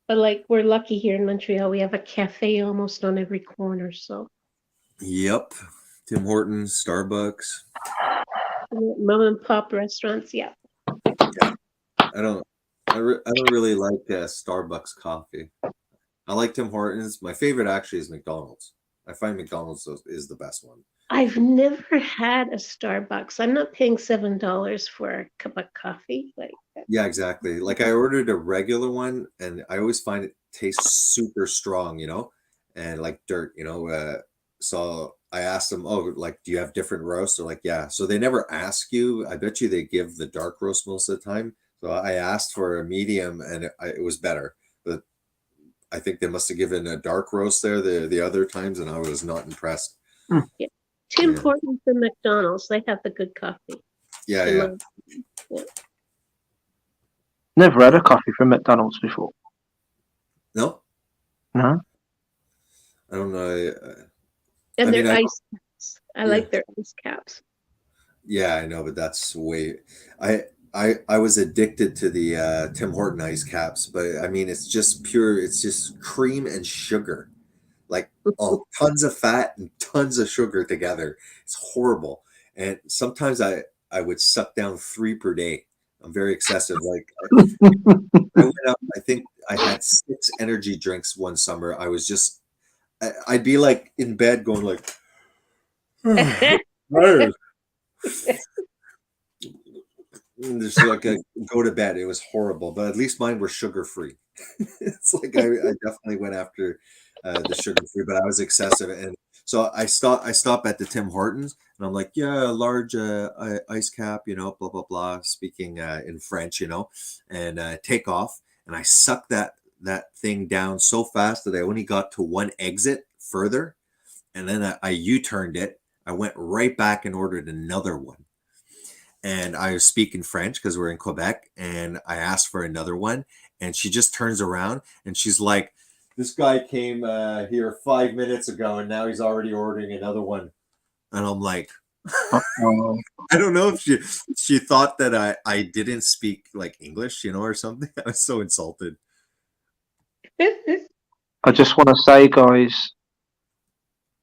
But like we're lucky here in Montreal, we have a cafe almost on every corner. So Yep. Tim Hortons, Starbucks. mom and pop restaurants, yeah. Yeah. I don't I don't really like Starbucks coffee. I like Tim Hortons. My favorite actually is McDonald's. I find McDonald's is the best one. I've never had a Starbucks. I'm not paying $7 for a cup of coffee. Like that. Yeah, exactly. Like I ordered a regular one and I always find it tastes super strong, and like dirt, so I asked them, oh, like, do you have different roasts? They're like, yeah. So they never ask you. I bet you they give the dark roast most of the time. So I asked for a medium and it was better. But I think they must have given a dark roast there the other times and I was not impressed. Hmm. Yeah. Tim Yeah. Hortons and McDonald's, they have the good coffee. Yeah, In yeah. my, yeah. Never had a coffee from McDonald's before. No, No? I don't know. And I mean, their I ice caps. I yeah. like their ice caps. Yeah, I know, but that's way I I was addicted to the Tim Horton ice caps, but I mean it's just pure. It's just cream and sugar, like tons of fat and tons of sugar together. It's horrible. And sometimes I would suck down 3 per day. I'm very excessive. Like I went up. I think I had 6 energy drinks one summer. I was just I'd be like in bed going like. Just like go to bed. It was horrible, but at least mine were sugar free. It's like I definitely went after the sugar free, but I was excessive, and so I stop at the Tim Hortons, and I'm like, yeah, large ice cap, blah blah blah, speaking in French, and take off, and I sucked that thing down so fast that I only got to one exit further, and then I U-turned it. I went right back and ordered another one. And I was speaking French because we're in Quebec, and I asked for another one, and she just turns around and she's like, "This guy came here 5 minutes ago, and now he's already ordering another one." And I'm like, Uh-oh. I don't know if she thought that I didn't speak like English, or something. I was so insulted. I just want to say, guys,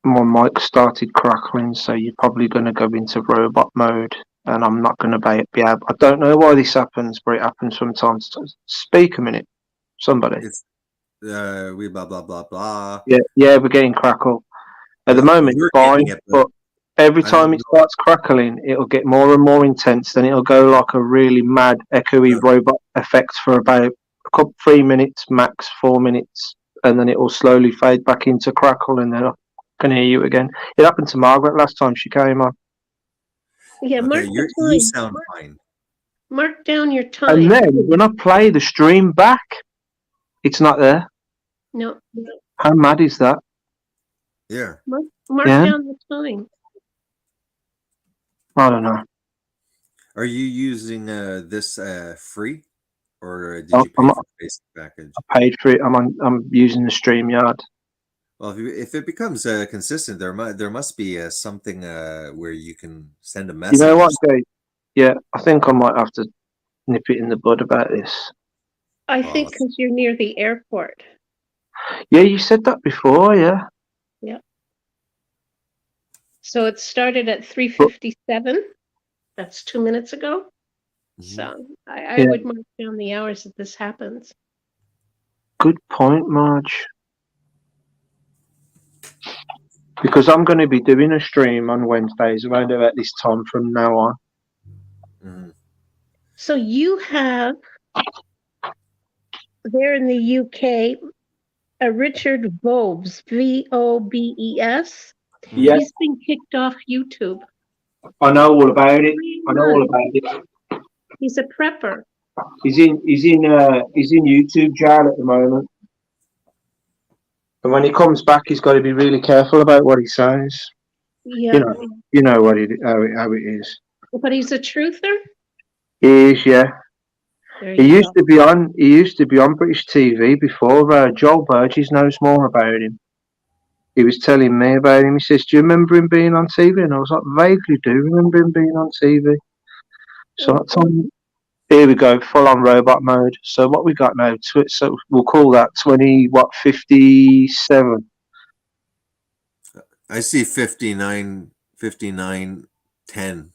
my mic started crackling, so you're probably going to go into robot mode, and I'm not going to be able. I don't know why this happens, but it happens from time to time. Speak a minute, somebody. It's we blah blah blah blah. Yeah, we're getting crackle. At the Well, moment, you're fine, getting it, but every I don't time it know. starts crackling, it'll get more and more intense. Then it'll go like a really mad, echoey robot effect for about 3 minutes, max 4 minutes, and then it will slowly fade back into crackle, and then I can hear you again. It happened to Margaret last time she came on. Yeah, mark Okay, the you time. sound fine. Mark down your And time. then when I play the stream back, it's not there. No, How mad is that? Yeah. mark Yeah. down the time. I don't know. Are you using this free, or did Oh, you pay for the basic package? I paid for it. I'm using the StreamYard. Well, if it becomes consistent, there must be something where you can send a You message. know what, Dave? Yeah, I think I might have to nip it in the bud about this. I think because you're near the airport. Yeah, you said that before, yeah. So it started at 3:57. That's 2 minutes ago. So I Yeah. would mark down the hours that this happens. Good point, Marge. Because I'm going to be doing a stream on Wednesdays around about this time from now on. Mm-hmm. So you have there in the UK a Richard Vobes, Vobes. Yeah, He's been kicked off YouTube. I know all about it. I know all about it. He's a prepper. He's in YouTube jail at the moment. And when he comes back, he's got to be really careful about what he says. Yeah. You know what how it is. But he's a truther? He is, yeah. There He you used to be on British TV before. Joel Burgess knows more about him. He was telling me about him. He says, "Do you remember him being on TV?" And I was like, "Vaguely do remember him being on TV." So that's on. Here we go, full on robot mode. So what we got now? So we'll call that 57. I see 59, 10.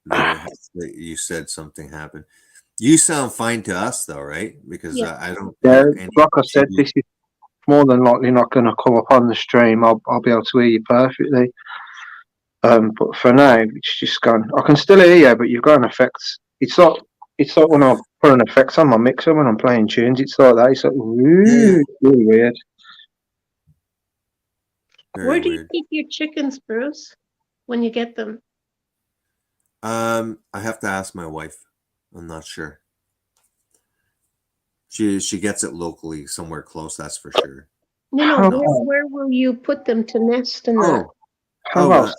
There, you said something happened. You sound fine to us, though, right? Because I don't. Yeah, hear any like I said, TV. this is more than likely not going to come up on the stream. I'll be able to hear you perfectly. But for now, it's just gone. I can still hear you, but you've got an effect. It's like when I put an effect on my mixer when I'm playing tunes. It's like that. It's like really weird. Where do you keep your chickens, Bruce, when you get them? I have to ask my wife. I'm not sure. She gets it locally somewhere close. That's for sure. No. Where will you put them to nest in that? How else?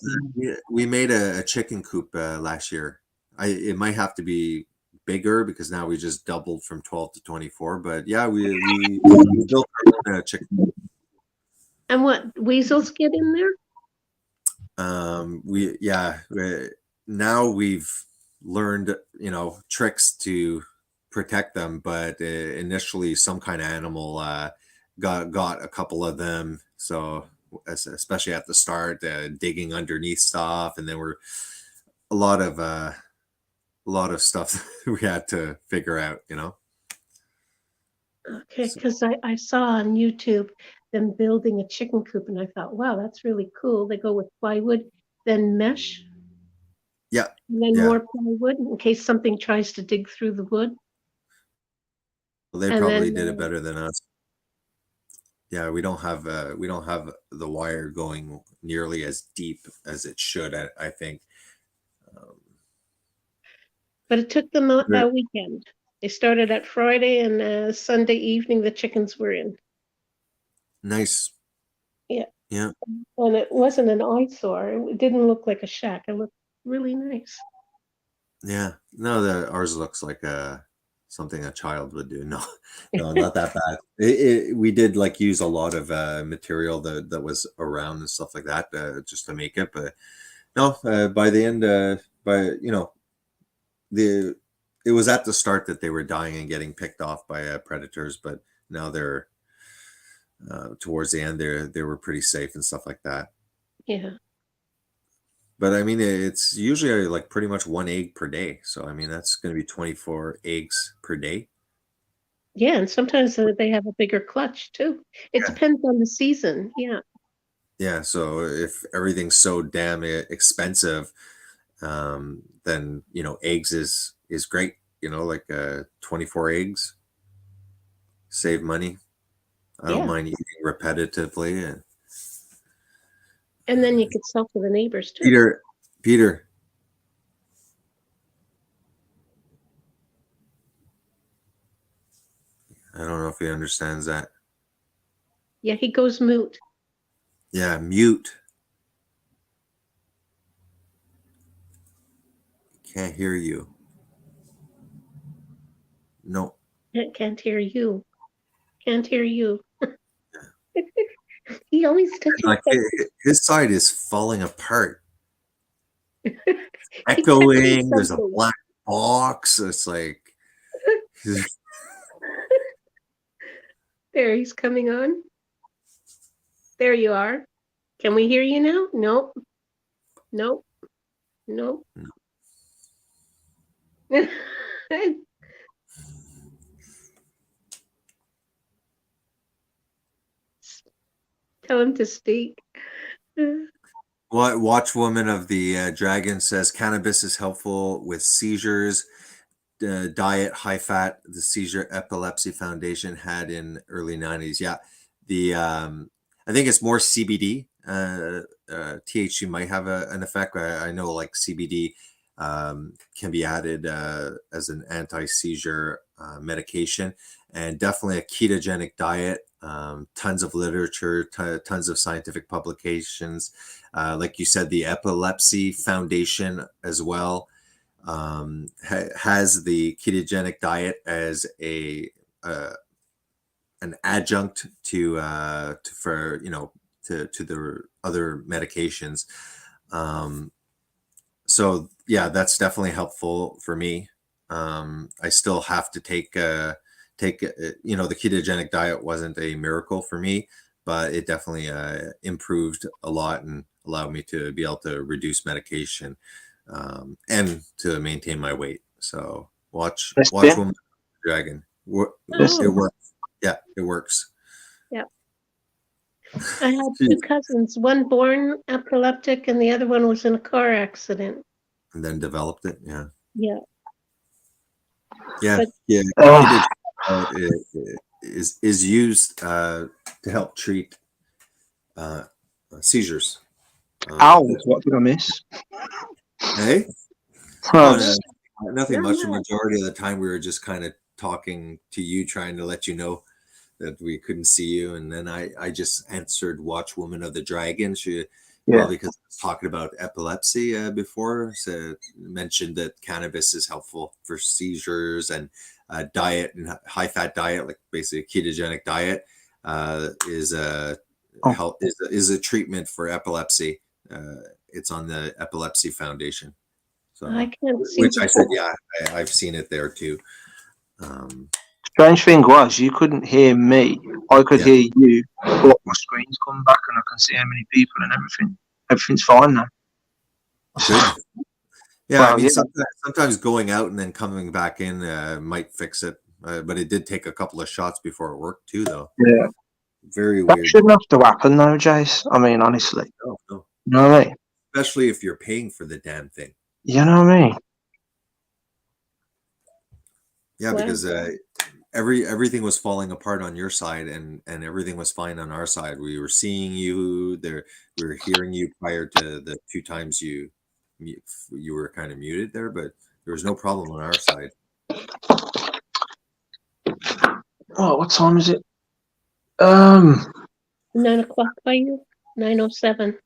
We made a chicken coop last year. It might have to be bigger because now we just doubled from 12 to 24. But yeah, we built our own chicken coop. And what, weasels get in there? Now we've learned, you know, tricks to protect them, but initially some kind of animal got a couple of them. So especially at the start, digging underneath stuff, and there were a lot of stuff we had to figure out, you know. Okay, because I saw on YouTube them building a chicken coop, and I thought, wow, that's really cool. They go with plywood, then mesh, Yeah, and then yeah. more plywood in case something tries to dig through the wood. Well, they And probably then, did it better than us. Yeah, we don't have the wire going nearly as deep as it should. I think. Um, but it took them a Yeah. weekend. They started at Friday, and Sunday evening the chickens were in. Nice. Yeah. Yeah. And it wasn't an eyesore. It didn't look like a shack. It looked really nice. Yeah. No, ours looks like something a child would do. No, no, not that bad. We did like use a lot of material that was around and stuff like that just to make it. But no, by the end, by you know, the it was at the start that they were dying and getting picked off by predators, but now they're towards the end they were pretty safe and stuff like that. Yeah. But I mean, it's usually like pretty much one egg per day. So I mean, that's going to be 24 eggs per day. Yeah, and sometimes they have a bigger clutch too. It Yeah. depends on the season. Yeah. Yeah. So if everything's so damn expensive, then you know, eggs is great. You know, like 24 eggs, save money. I don't Yeah. mind eating repetitively. And then you could sell to the neighbors too. Peter, I don't know if he understands that. Yeah, he goes mute. Yeah, mute. Can't hear you. No. Can't hear you. Can't hear you. He always touches Like something. his side is falling apart. He touches Echoing. There's a something. black box. It's like There, he's coming on. There you are. Can we hear you now? Nope. Nope. Nope. Tell him to speak. what Watchwoman of the Dragon says cannabis is helpful with seizures. Diet high fat, the Seizure Epilepsy Foundation had in early 90s. Yeah, the I think it's more CBD. THC might have an effect. I know like CBD can be added as an anti-seizure medication, and definitely a ketogenic diet. Tons of literature, tons of scientific publications. Like you said, the Epilepsy Foundation as well has the ketogenic diet as an adjunct to for you know to the other medications. So yeah, that's definitely helpful for me. I still have to take you know, the ketogenic diet wasn't a miracle for me, but it definitely improved a lot and allowed me to be able to reduce medication and to maintain my weight. So watch Woman Dragon. It works. Yeah, it works. Yeah. I had two cousins, one born epileptic and the other one was in a car accident. And then developed it. Yeah. Yeah. Yeah. But, Yeah. Is used to help treat seizures. Ow, what did I miss? Hey? Oh, Nothing much. The majority of the time we were just kind of talking to you, trying to let you know that we couldn't see you. And then I just answered Watchwoman of the Dragon. She probably because I was talking about epilepsy before, so mentioned that cannabis is helpful for seizures, and diet and high fat diet, like basically a ketogenic diet, is a is a treatment for epilepsy. It's on the Epilepsy Foundation. So, I can't see which the I said, yeah, I've seen it there too. Um, Strange thing was, you couldn't hear me. I could Yeah. hear you, but my screen's come back and I can see how many people and everything. Everything's fine now. good. Yeah, I Well, mean, yeah. sometimes going out and then coming back in might fix it, but it did take a couple of shots before it worked too, though. Yeah. Very That weird. shouldn't have to happen though, Jace. I mean, honestly. No, no. You know what I mean? Especially if you're paying for the damn thing. You know what I mean? Yeah, Wow. because everything was falling apart on your side, and everything was fine on our side. We were seeing you there. We were hearing you prior to the 2 times you were kind of muted there, but there was no problem on our side. Oh, what time is it? 9 o'clock by you? 9:07.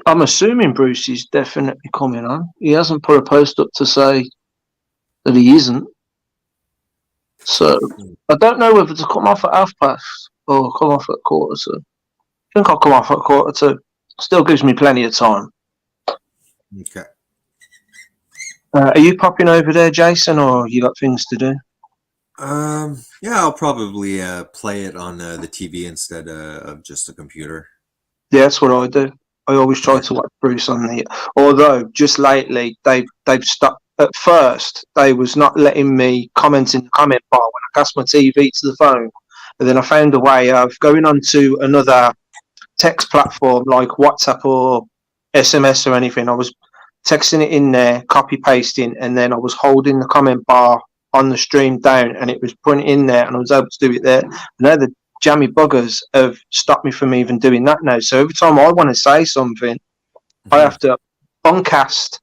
I'm assuming Bruce is definitely coming on. He hasn't put a post up to say that he isn't. So I don't know whether to come off at 1:30 or come off at 1:45. I think I'll come off at 1:45. Still gives me plenty of time. Okay. Are you popping over there, Jason, or you got things to do? Yeah, I'll probably play it on the TV instead of just a computer. Yeah, that's what I do. I always try to watch Bruce on the. Although just lately they've stopped. At first, they was not letting me comment in the comment bar when I cast my TV to the phone. But then I found a way of going onto another text platform like WhatsApp or SMS or anything. I was texting it in there, copy pasting, and then I was holding the comment bar on the stream down, and it was putting it in there, and I was able to do it there. Now the jammy buggers have stopped me from even doing that now. So every time I want to say something, I have to uncast,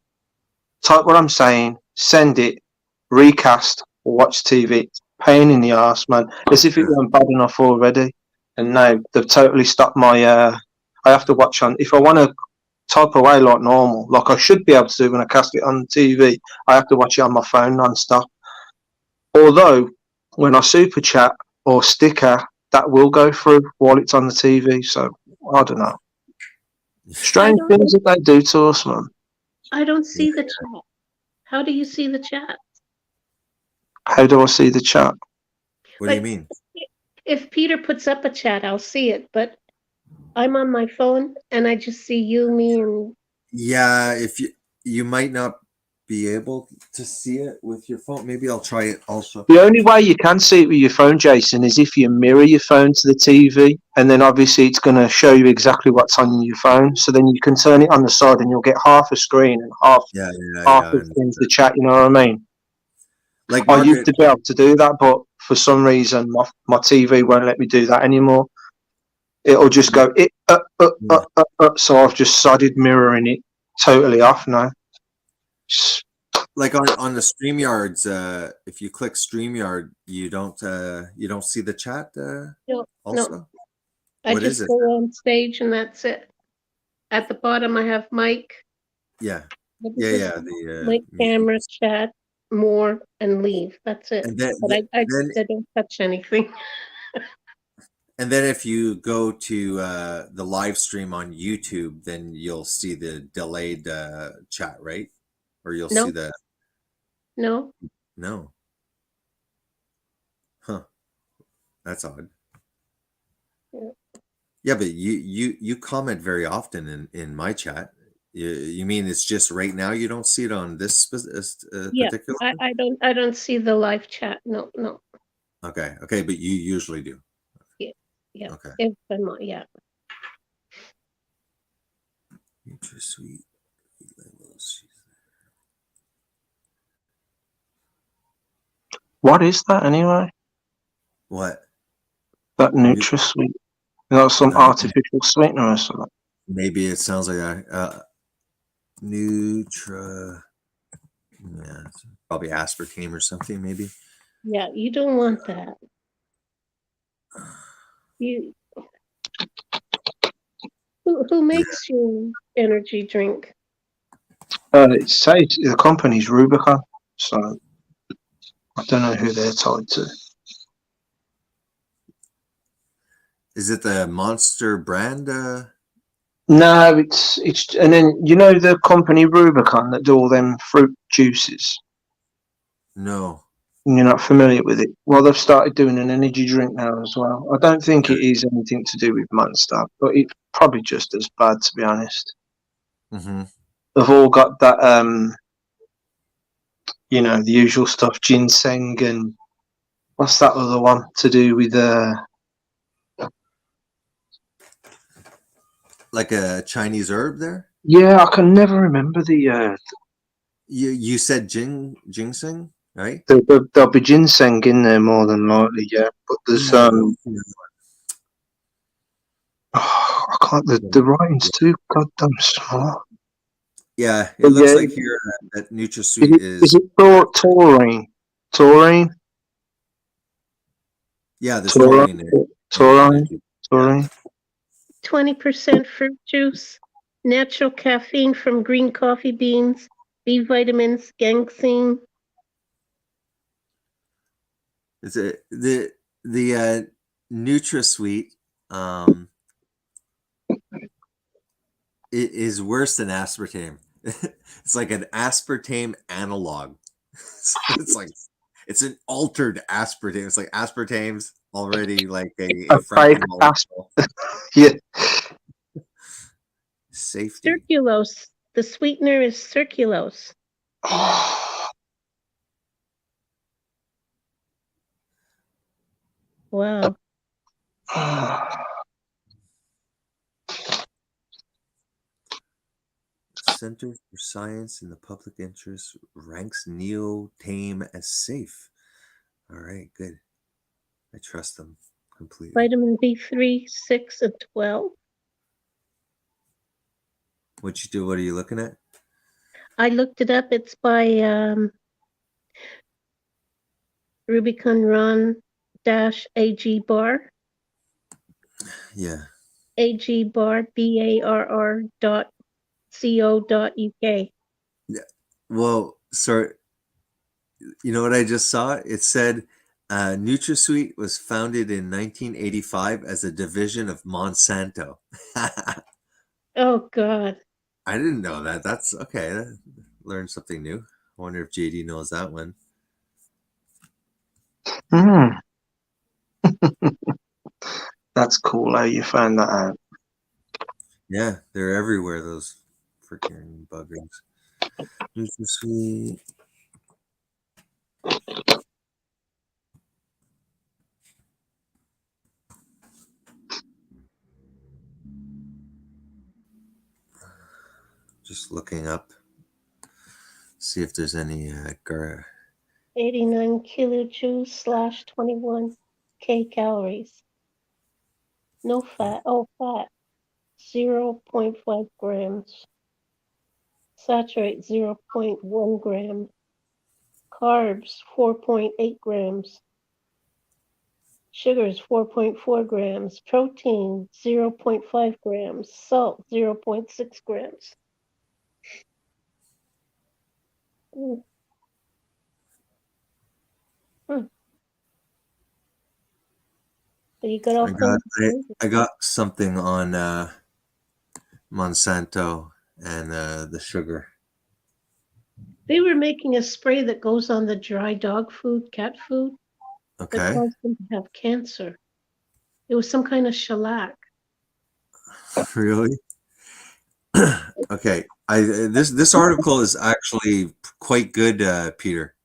type what I'm saying, send it, recast, or watch TV. It's a pain in the arse, man. As if it weren't bad enough already. And now they've totally stopped my. I have to watch on. If I want to type away like normal, like I should be able to do when I cast it on TV, I have to watch it on my phone non-stop. Although, when I super chat or sticker, that will go through while it's on the TV. So I don't know. Strange don't- things that they do to us, man. I don't see the chat. How do you see the chat? How do I see the chat? What do you Like, mean? if Peter puts up a chat, I'll see it, but I'm on my phone and I just see you, me, and Yeah, if you might not be able to see it with your phone. Maybe I'll try it also. The only way you can see it with your phone, Jason, is if you mirror your phone to the TV, and then obviously it's going to show you exactly what's on your phone. So then you can turn it on the side, and you'll get half a screen and half Yeah, the screen's the chat. You know what I mean? Like I used Margaret, to be able to do that, but for some reason my TV won't let me do that anymore. It'll just go so I've just started mirroring it totally off now. like on the StreamYards, if you click StreamYard, you don't see the chat no, also? I What is just it? go on stage and that's it. At the bottom, I have mic, Yeah. what is Yeah, this? yeah. The Mic, camera, chat, more, and leave. That's it. and then But I don't touch anything. and then if you go to the live stream on YouTube, then you'll see the delayed chat, right? Or you'll No. see the No, no. Huh. That's odd. Yeah. Yeah, but you comment very often in my chat. You mean it's just right now you don't see it on this yeah, particular? I don't see the live chat. No, Okay, okay, but you usually do. yeah. Okay. If I'm not, yeah. Sweet. What is that anyway? What? That NutraSweet? That's some artificial sweetener or something. Maybe it sounds like that. Nutra. Yeah, it's probably aspartame or something. Maybe. Yeah, you don't want that. You who makes your energy drink? It says the company's Rubicon, so I don't know who they're tied to. Is it the Monster brand? No, it's and then you know the company Rubicon that do all them fruit juices. No. You're not familiar with it. Well, they've started doing an energy drink now as well. I don't think Yeah. it is anything to do with Monster, but it's probably just as bad, to be honest. Mm-hmm. They've all got that, you know, the usual stuff, ginseng and what's that other one to do with? Like a Chinese herb there? Yeah, I can never remember the. You said ginseng, right? There'll be ginseng in there more than likely, yeah. But there's I can't. The writing's too goddamn small. Yeah, it But looks yeah, like here that NutraSweet is is it taurine? Taurine? yeah, there's Taurine? taurine in Taurine? it. Yeah. Taurine? 20% fruit juice, natural caffeine from green coffee beans, B vitamins, ginseng. It's the NutraSweet um it is worse than aspartame. It's like an aspartame analog. It's like it's an altered aspartame. It's like aspartame's already like a A fake friendly asp. molecule. Yeah. Safety. Circulose. The sweetener is circulose. Wow. Center for Science in the Public Interest ranks Neotame as safe. All right, good. I trust them completely. Vitamin B3, 6, and 12. What you do? What are you looking at? I looked it up. It's by Rubicon Run -AG bar. Yeah. AG bar BARR.co.uk. Well, sir, you know what I just saw? It said NutraSweet was founded in 1985 as a division of Monsanto. I Oh God. didn't know that. That's okay. Learned something new. I wonder if JD knows that one. Hmm. That's cool how you found that out. Yeah, they're everywhere, those freaking buggers. NutraSweet. Just looking up, see if there's any 89 kilojoules / 21 kcals. No fat. Oh, fat. 0.5 grams. Saturate 0.1 gram. Carbs 4.8 grams. Sugars 4.4 grams. Protein 0.5 grams. Salt 0.6 grams. Mm. Hmm. So you got all I kinds got of flavors. I got something on Monsanto and the sugar. They were making a spray that goes on the dry dog food, cat food, that Okay. caused them to have cancer. It was some kind of shellac. Really? Okay. This article is actually quite good, Peter.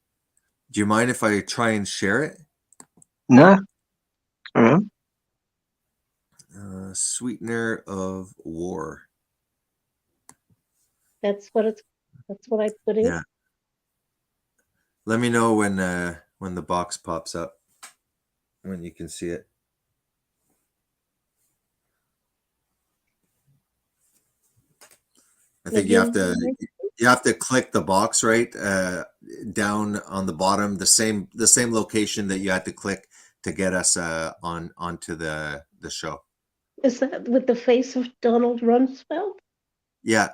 Do you mind if I try and share it? No? Sweetener of war. That's what I put in. Yeah. Let me know when the box pops up, when you can see it. I think you have to click the box right down on the bottom, the same location that you had to click to get us onto the show. Is that with the face of Donald Rumsfeld? Yeah.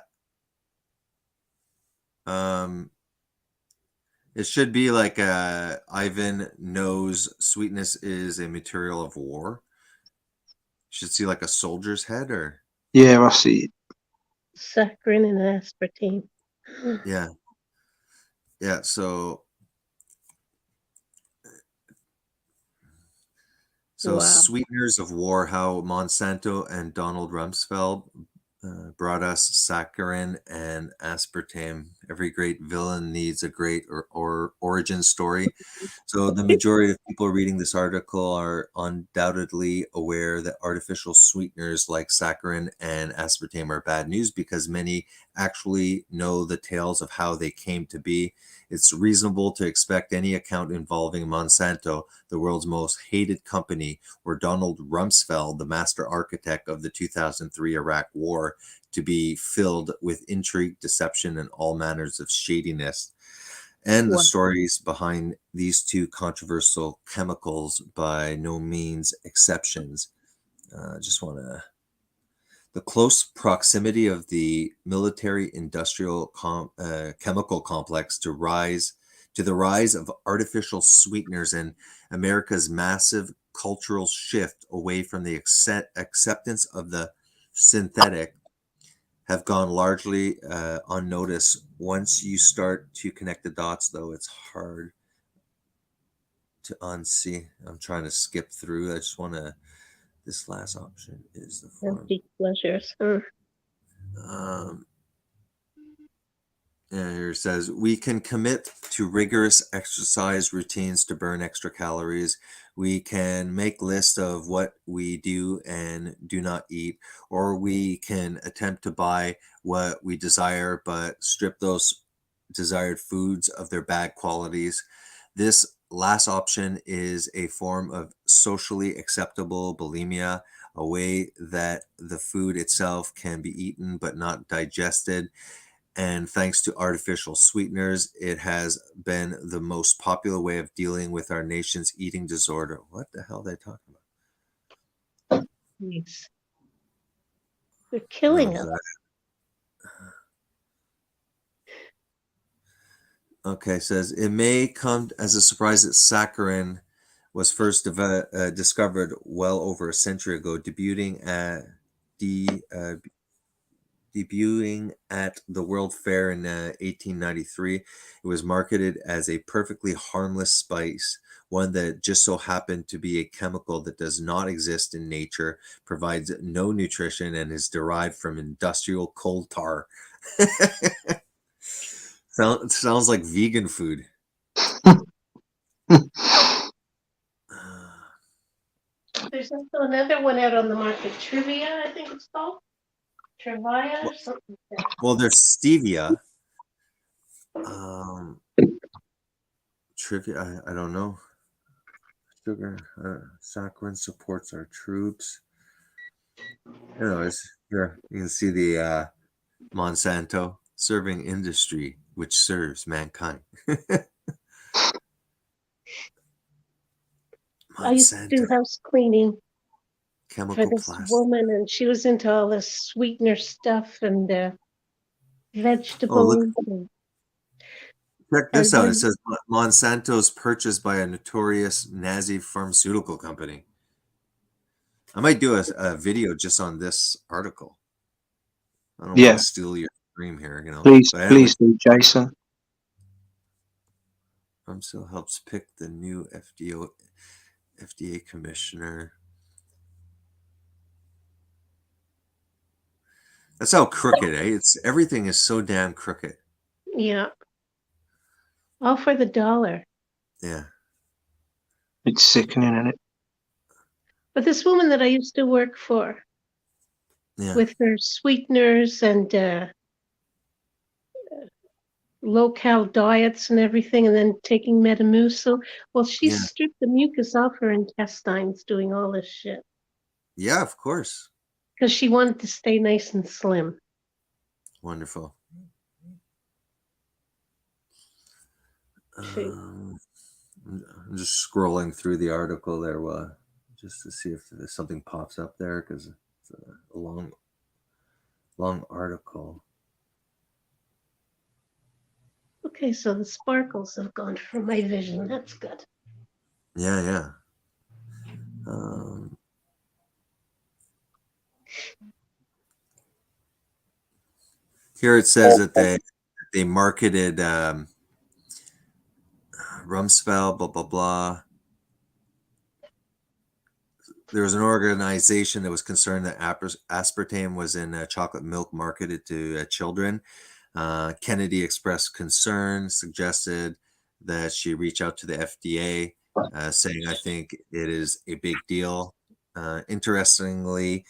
It should be like Ivan knows sweetness is a material of war. You should see like a soldier's head or Yeah, I see it. Saccharin and aspartame. Yeah. Yeah. So Wow. sweeteners of war, how Monsanto and Donald Rumsfeld brought us saccharin and aspartame. Every great villain needs a great or origin story. So the majority of people reading this article are undoubtedly aware that artificial sweeteners like saccharin and aspartame are bad news because many actually know the tales of how they came to be. It's reasonable to expect any account involving Monsanto, the world's most hated company, or Donald Rumsfeld, the master architect of the 2003 Iraq War, to be filled with intrigue, deception, and all manners of shadiness. And the Wow. stories behind these two controversial chemicals by no means exceptions. Just want to the close proximity of the military-industrial chemical complex to the rise of artificial sweeteners and America's massive cultural shift away from the acceptance of the synthetic have gone largely unnoticed. Once you start to connect the dots, though, it's hard to unsee. I'm trying to skip through. I just want to. This last option is the form. Empty pleasures. Um, Yeah, here it says we can commit to rigorous exercise routines to burn extra calories. We can make lists of what we do and do not eat, or we can attempt to buy what we desire but strip those desired foods of their bad qualities. This last option is a form of socially acceptable bulimia, a way that the food itself can be eaten but not digested. And thanks to artificial sweeteners, it has been the most popular way of dealing with our nation's eating disorder. What the hell are they talking Nice. They're about? What killing was us. that? Okay, says it may come as a surprise that saccharin was first discovered well over a century ago, de, uh, debuting at the World Fair in 1893. It was marketed as a perfectly harmless spice, one that just so happened to be a chemical that does not exist in nature, provides no nutrition, and is derived from industrial coal tar. Sounds like vegan food. There's also another one out on the market, Trivia, I think it's called. Trivia or something like that. Well, there's stevia. Trivia, I don't know. Sugar, saccharin supports our troops. Anyways, here you can see the Monsanto serving industry, which serves mankind. I used to do Monsanto, house cleaning for chemical this plastic. woman, and she was into all this sweetener stuff and Oh, look, vegetables. check And this out. It one, says Monsanto's purchased by a notorious Nazi pharmaceutical company. I might do a video just on this article. I don't want Yeah, to steal your dream here, please, But anyway, please do, Jason. still helps pick the new FDA commissioner. That's how crooked, eh? Everything is so damn crooked. yeah, all for the dollar. Yeah. It's sickening, isn't it? But this woman that I used to work for Yeah. with her sweeteners and low-cal diets and everything, and then taking Metamucil, well, she Yeah. stripped the mucus off her intestines doing all this shit Yeah, of course. because she wanted to stay nice and slim. Wonderful. She, I'm just scrolling through the article there, just to see if there's something pops up there because it's a long article. okay, so the sparkles have gone from my vision. That's good. Yeah, yeah. Um, Here it says that they marketed Rumsfeld, blah blah blah. There was an organization that was concerned that aspartame was in chocolate milk marketed to children. Kennedy expressed concern, suggested that she reach out to the FDA, saying, I think it is a big deal. Interestingly,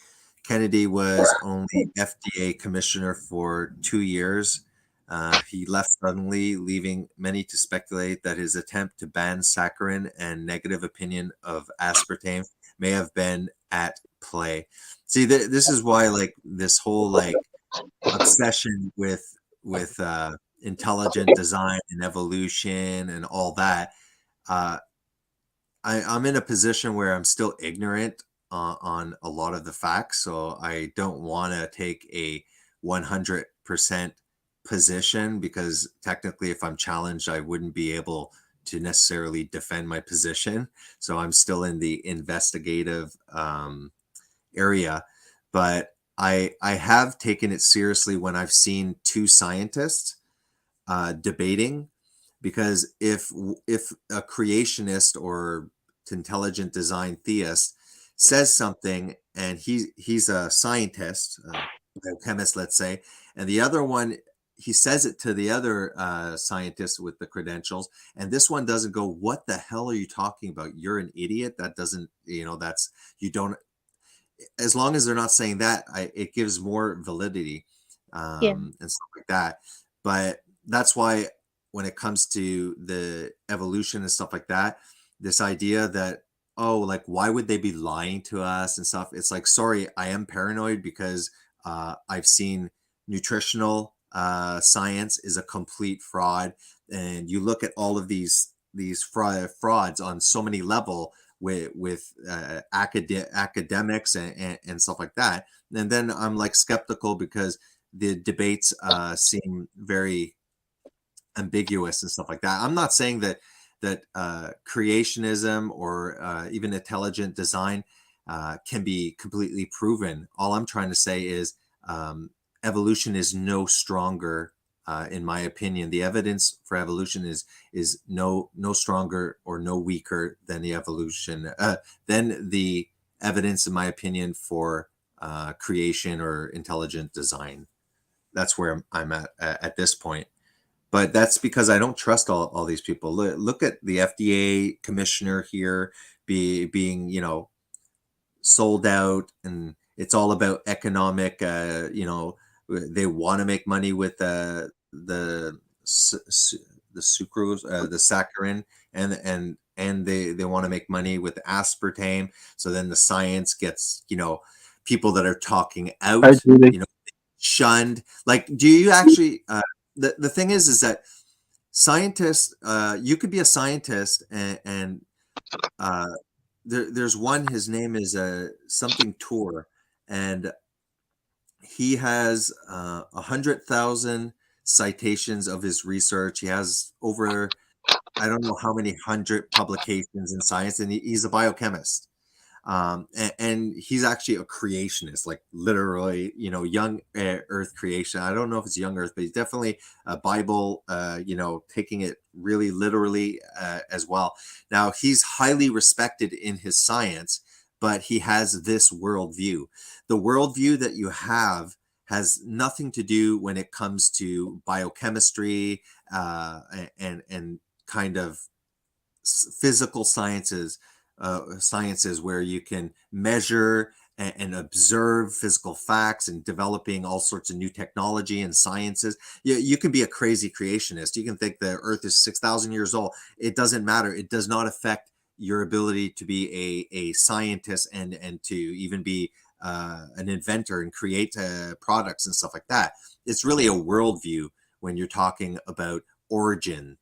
Kennedy was only FDA commissioner for 2 years. He left suddenly, leaving many to speculate that his attempt to ban saccharin and negative opinion of aspartame may have been at play. See, this is why, like, this whole like obsession with intelligent design and evolution and all that. Uh, I'm in a position where I'm still ignorant on a lot of the facts, so I don't want to take a 100% position because technically, if I'm challenged, I wouldn't be able to necessarily defend my position. So I'm still in the investigative area, but I have taken it seriously when I've seen two scientists debating, because if a creationist or intelligent design theist says something and he's a scientist, biochemist, let's say, and the other one, he says it to the other scientist with the credentials, and this one doesn't go, what the hell are you talking about? You're an idiot. That doesn't, that's, you don't, as long as they're not saying that, it gives more validity Yeah. and stuff like that. But that's why when it comes to the evolution and stuff like that, this idea that, oh, like, why would they be lying to us and stuff? It's like, sorry, I am paranoid because I've seen nutritional science is a complete fraud. And you look at all of these frauds on so many level with academics and stuff like that. And then I'm like skeptical because the debates seem very ambiguous and stuff like that. I'm not saying that creationism or even intelligent design can be completely proven. All I'm trying to say is evolution is no stronger. In my opinion, the evidence for evolution is no stronger or no weaker than the evidence, in my opinion, for creation or intelligent design. That's where I'm at this point. But that's because I don't trust all these people. Look at the FDA commissioner here being, sold out, and it's all about economic, they want to make money with the sucrose, the saccharin, and they want to make money with aspartame. So then the science gets, people that are talking out, Hi, Julie. shunned. Like, do you actually the thing is that scientists, you could be a scientist and there's one, his name is something Tour, and he has 100,000 citations of his research. He has over, I don't know how many hundred publications in science, and he's a biochemist. And he's actually a creationist, like literally, young Earth creation. I don't know if it's young Earth, but he's definitely a Bible, taking it really literally as well. Now, he's highly respected in his science, but he has this worldview. The worldview that you have has nothing to do when it comes to biochemistry and kind of physical sciences where you can measure and observe physical facts and developing all sorts of new technology and sciences. You can be a crazy creationist. You can think the earth is 6,000 years old. It doesn't matter. It does not affect your ability to be a scientist and to even be an inventor and create products and stuff like that. It's really a worldview when you're talking about origin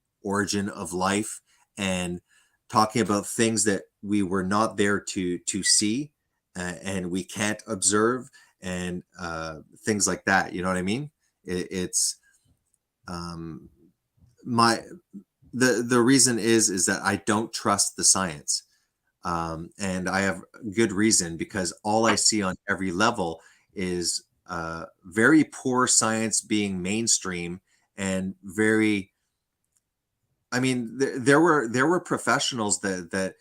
of life, and talking about things that we were not there to see and we can't observe, and things like that. You know what I mean? It's my the reason is that I don't trust the science, and I have good reason, because all I see on every level is very poor science being mainstream, and very, I mean, there were professionals that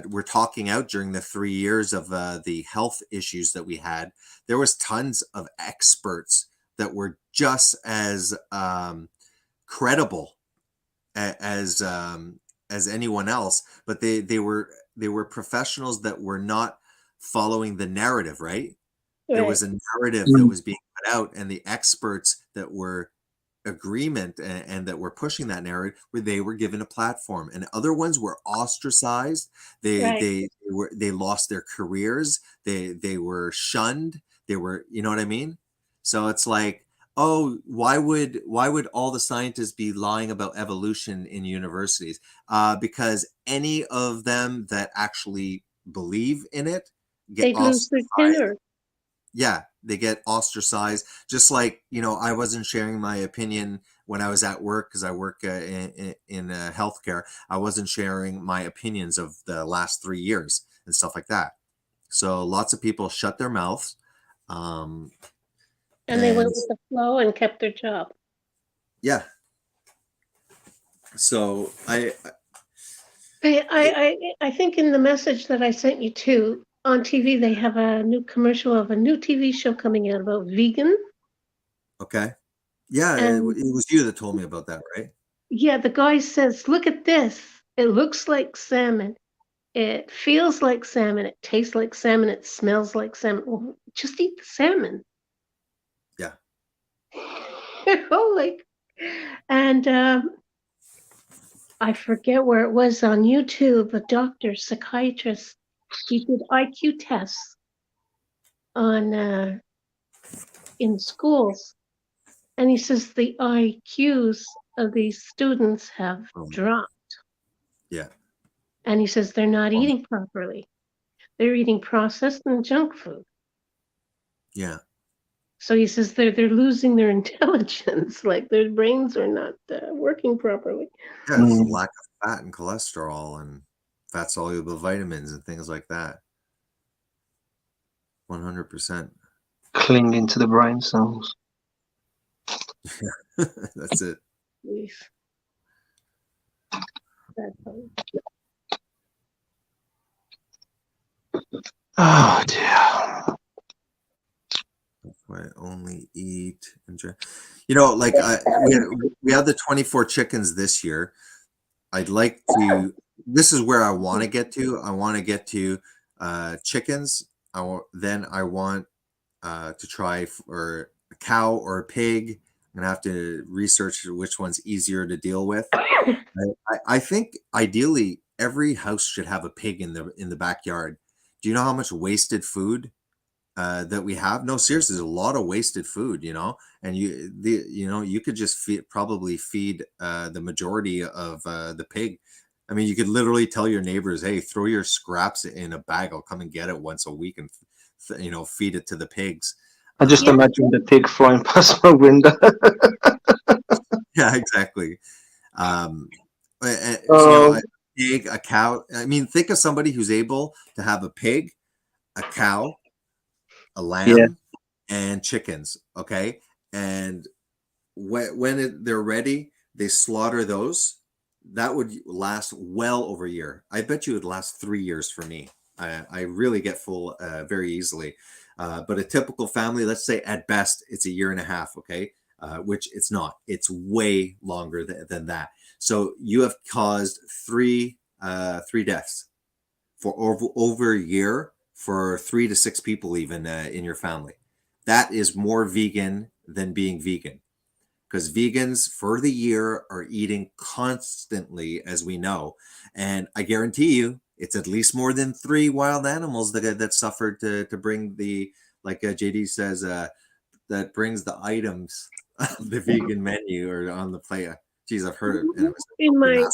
were talking out during the 3 years of the health issues that we had. There was tons of experts that were just as credible as anyone else, but they were professionals that were not following the narrative, right? There Right. was a narrative that was being put out, and the experts that were agreement and that were pushing that narrative, where they were given a platform, and other ones were ostracized. they Right. they they lost their careers. They were shunned. They were, you know what I mean? So it's like, oh, why would all the scientists be lying about evolution in universities? Because any of them that actually believe in it get They'd lose their ostracized. tenure. Yeah, they get ostracized. Just like, I wasn't sharing my opinion when I was at work, because I work in healthcare. I wasn't sharing my opinions of the last 3 years and stuff like that. So lots of people shut their mouths. Um, And they and went with the flow and kept their job. yeah, so I think in the message that I sent you too, on TV, they have a new commercial of a new TV show coming out about vegan. okay. Yeah, And it was you that told me about that, right? yeah, the guy says, look at this. It looks like salmon. It feels like salmon. It tastes like salmon. It smells like salmon. Well, just eat the salmon. Yeah. Like, and I forget where it was on YouTube, a doctor, psychiatrist, he did IQ tests on in schools, and he says the IQs of these students have dropped, Yeah. and he says they're not eating properly. They're eating processed and junk food. Yeah. So he says they're losing their intelligence, like their brains are not working properly. Yeah, it's a lack of fat and cholesterol and fat soluble vitamins and things like that. 100%. Clinging to the brain cells. That's it. Jeez. That's funny. Oh dear. I only eat and drink. Like we had the 24 chickens this year. I'd like to. This is where I want to get to. I want to get to chickens. Then I want to try for a cow or a pig. I'm gonna have to research which one's easier to deal with. I think ideally every house should have a pig in the backyard. Do you know how much wasted food that we have? No, seriously, there's a lot of wasted food, and you could just probably feed the majority of the pig. I mean, you could literally tell your neighbors, hey, throw your scraps in a bag. I'll come and get it once a week and feed it to the pigs. I just Yeah. imagine the pig flying past my window. Yeah, exactly. So, Oh. a pig, a cow. I mean, think of somebody who's able to have a pig, a cow, a lamb, and chickens. Okay, and when they're ready, they slaughter those. That would last well over a year. I bet you it would last 3 years for me. I really get full very easily. But a typical family, let's say at best, it's a year and a half. Okay, which it's not. It's way longer than that. So you have caused three deaths for over a year for 3 to 6 people even in your family. That is more vegan than being vegan, because vegans for the year are eating constantly, as we know, and I guarantee you it's at least more than 3 wild animals that suffered to bring the, like JD says, that brings the items of the vegan menu or on the plate. Geez, I've heard it. And it was In my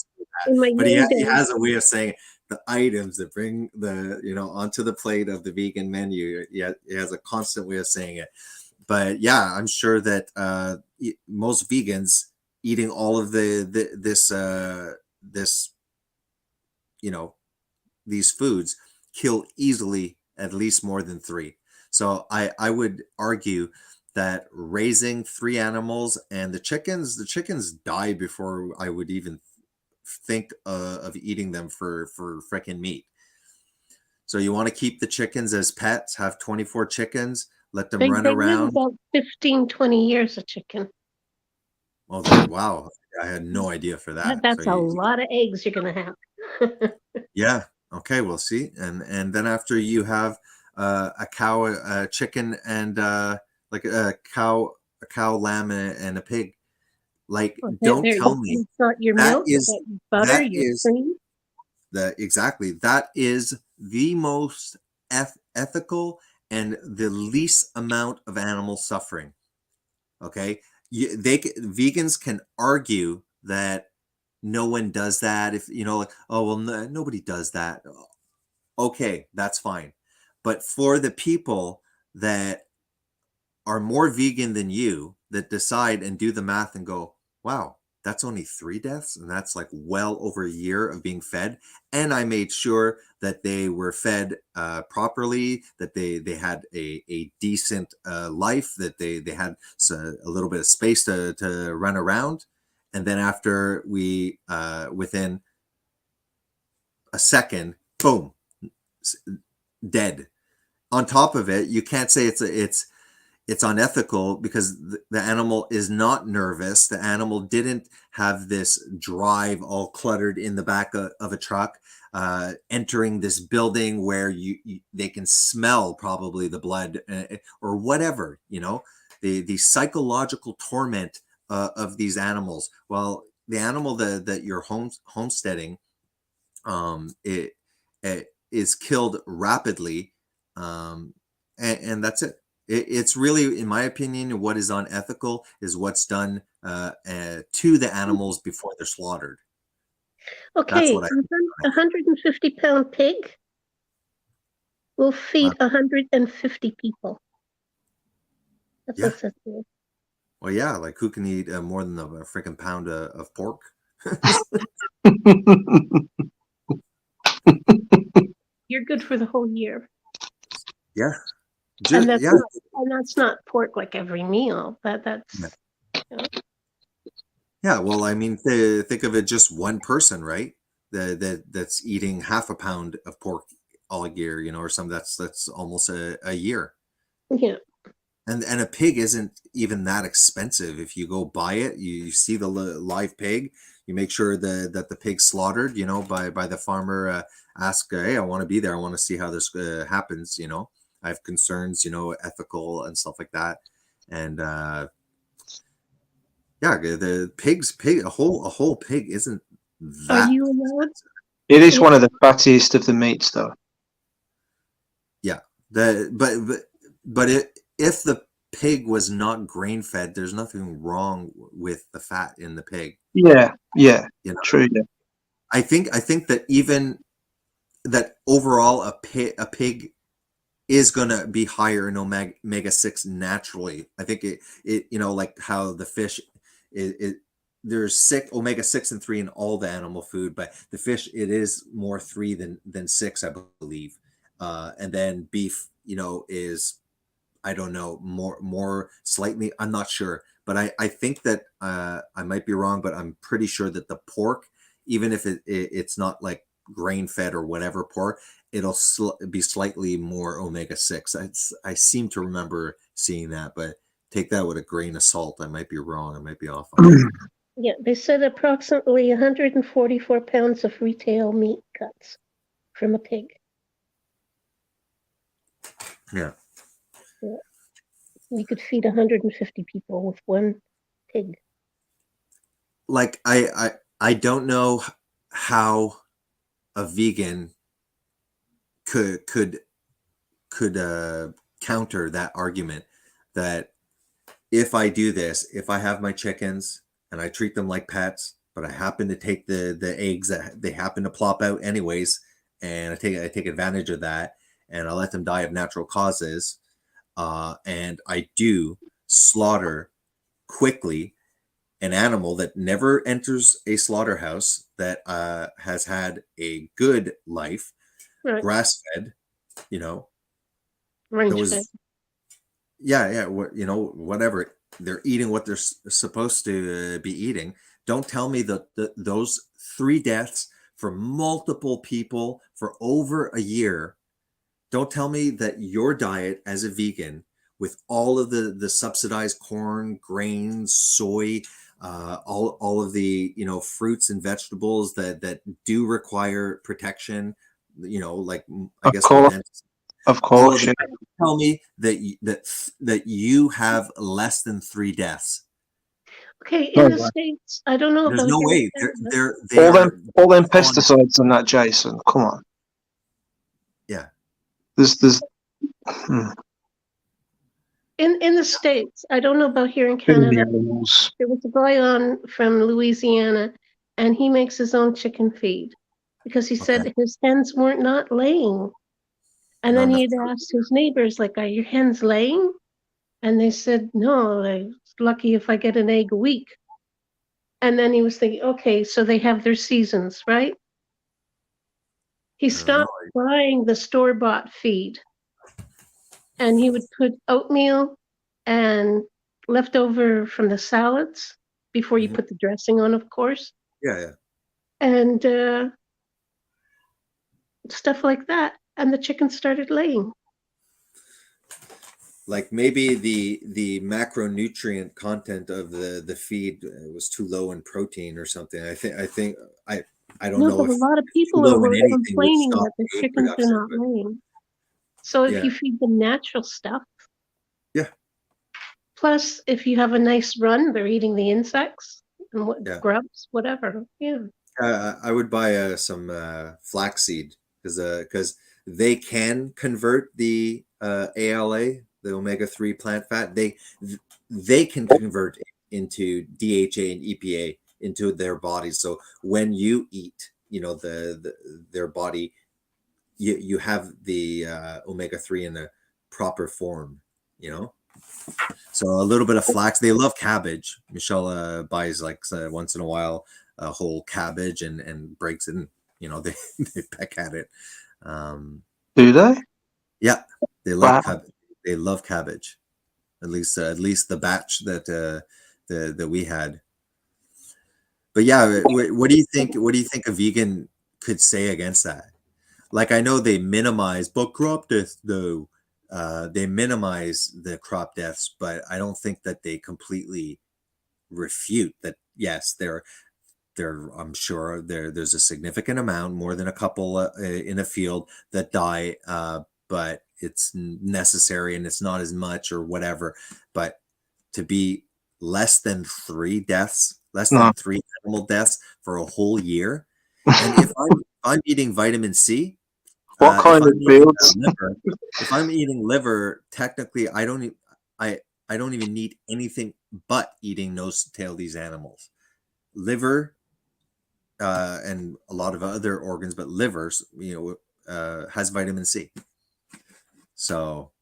but he young days, has a way of saying the items that bring the onto the plate of the vegan menu. Yeah, he has a constant way of saying it. But yeah, I'm sure that most vegans eating all of this these foods kill easily at least more than 3. So I would argue that raising 3 animals and the chickens die before I would even think of eating them for freaking meat. So you want to keep the chickens as pets, have 24 chickens, let them run They live around. about 15, 20 years, a chicken. Oh, that, wow. I had no idea for that. So That's a lot of eggs you're going to have. yeah. Okay. We'll see. And then after you have a cow, a chicken, and like a cow, lamb, and a pig. Like, don't tell me It's not your that milk, is but your butter, that your is cream. exactly, that is the most ethical and the least amount of animal suffering. Okay, vegans can argue that no one does that. If you know, like, oh well, nobody does that. Okay, that's fine. But for the people that are more vegan than you, that decide and do the math and go, wow, that's only 3 deaths, and that's like well over a year of being fed. And I made sure that they were fed properly, that they had a decent life, that they had a little bit of space to run around. And then after we, within a second, boom, dead. On top of it, you can't say it's unethical because the animal is not nervous. The animal didn't have this drive all cluttered in the back of a truck, entering this building where they can smell probably the blood or whatever, the psychological torment of these animals. Well, the animal that you're homesteading, it is killed rapidly, and that's it. It's really, in my opinion, what is unethical is what's done to the animals before they're slaughtered. That's Okay, what I. 150-pound pig will feed 150 people. That's Yeah. what it says here. Well, yeah, like who can eat more than a freaking pound of pork? You're good for the whole year. Yeah. And that's Yeah. that's not pork like every meal. That's Yeah. Well, I mean, think of it, just one person, right? That's eating half a pound of pork all year, or something. That's almost a year. yeah. And a pig isn't even that expensive. If you go buy it, you see the live pig, you make sure that the pig's slaughtered, by the farmer. Ask, hey, I want to be there. I want to see how this happens. I have concerns, ethical and stuff like that. And yeah, the pig, a whole pig isn't Are that you allowed? It is one of the fattiest of the meats, though. Yeah, but if the pig was not grain fed, there's nothing wrong with the fat in the pig. Yeah, true. Yeah. I think that even that overall a pig is gonna be higher in omega-6 naturally. I think it like how the fish there's omega-6 and 3 in all the animal food, but the fish, it is more 3 than 6, I believe. And then beef, is, I don't know, more slightly, I'm not sure, but I think that I might be wrong, but I'm pretty sure that the pork, even if it's not like grain fed or whatever pork, it'll be slightly more omega-6. I seem to remember seeing that, but take that with a grain of salt. I might be wrong. I might be off on that. Yeah, they said approximately 144 pounds of retail meat cuts from a pig. Yeah. We could feed 150 people with one pig. Like I don't know how a vegan could counter that argument that if I do this, if I have my chickens and I treat them like pets, but I happen to take the eggs that they happen to plop out anyways, and I take advantage of that, and I let them die of natural causes, and I do slaughter quickly an animal that never enters a slaughterhouse, that has had a good life, Right. grass fed, Range Those, fed. yeah, what, you know, whatever, they're eating what they're supposed to be eating. Don't tell me that those 3 deaths for multiple people for over a year. Don't tell me that your diet as a vegan, with all of the subsidized corn, grains, soy, all of the, you know, fruits and vegetables that do require protection, you know, like I Of guess course, rodenticide, of all of course, that. yeah. Tell me that you have less than 3 deaths. Okay, No in the way. States, I don't know There's about no here in way. Canada. They are All them on. pesticides and that, Jason. Come on. Yeah. There's hmm, In the States, I don't know about here in killing the Canada. animals. There was a guy on from Louisiana, and he makes his own chicken feed because he Okay. said his hens weren't not laying. And Not then enough. he'd asked his neighbors, like, "Are your hens laying?" And they said, "No, I'm lucky if I get an egg a week." And then he was thinking, okay, so they have their seasons, right? He I don't know. stopped buying the store-bought feed, and he would put oatmeal and leftover from the salads before you Mhm. put the dressing on, of course, Yeah, yeah. and stuff like that. And the chicken started laying. Like maybe the macronutrient content of the feed was too low in protein or something. I don't No, know but a if lot of too people low in were anything would complaining stop that the the egg chickens are production, not but laying. So if yeah, you feed them natural stuff, yeah, plus if you have a nice run, they're eating the insects and what yeah. grubs, whatever. Yeah. I would buy some flaxseed because they can convert the ALA, the omega-3 plant fat. They can convert it into DHA and EPA into their bodies. So when you eat, you know, their body, you have the omega-3 in a proper form, you know. So a little bit of flax. They love cabbage. Michelle buys like once in a while a whole cabbage and breaks it. And, you know, they they peck at it. Do they? Yeah, they love Wow. cabbage. They love cabbage. At least the batch that we had. But yeah, what do you think? What do you think a vegan could say against that? Like I know they minimize, but crop death though. They minimize the crop deaths, but I don't think that they completely refute that. Yes, there. I'm sure there's a significant amount, more than a couple in a field that die, but it's necessary and it's not as much or whatever. But to be less than 3 deaths, less No. than 3 animal deaths for a whole year, and if I'm eating vitamin C, What if kind of I'm eating fields? liver, if I'm eating liver, technically I I don't even need anything but eating nose to tail these animals. Liver and a lot of other organs, but livers, you know, has vitamin C. So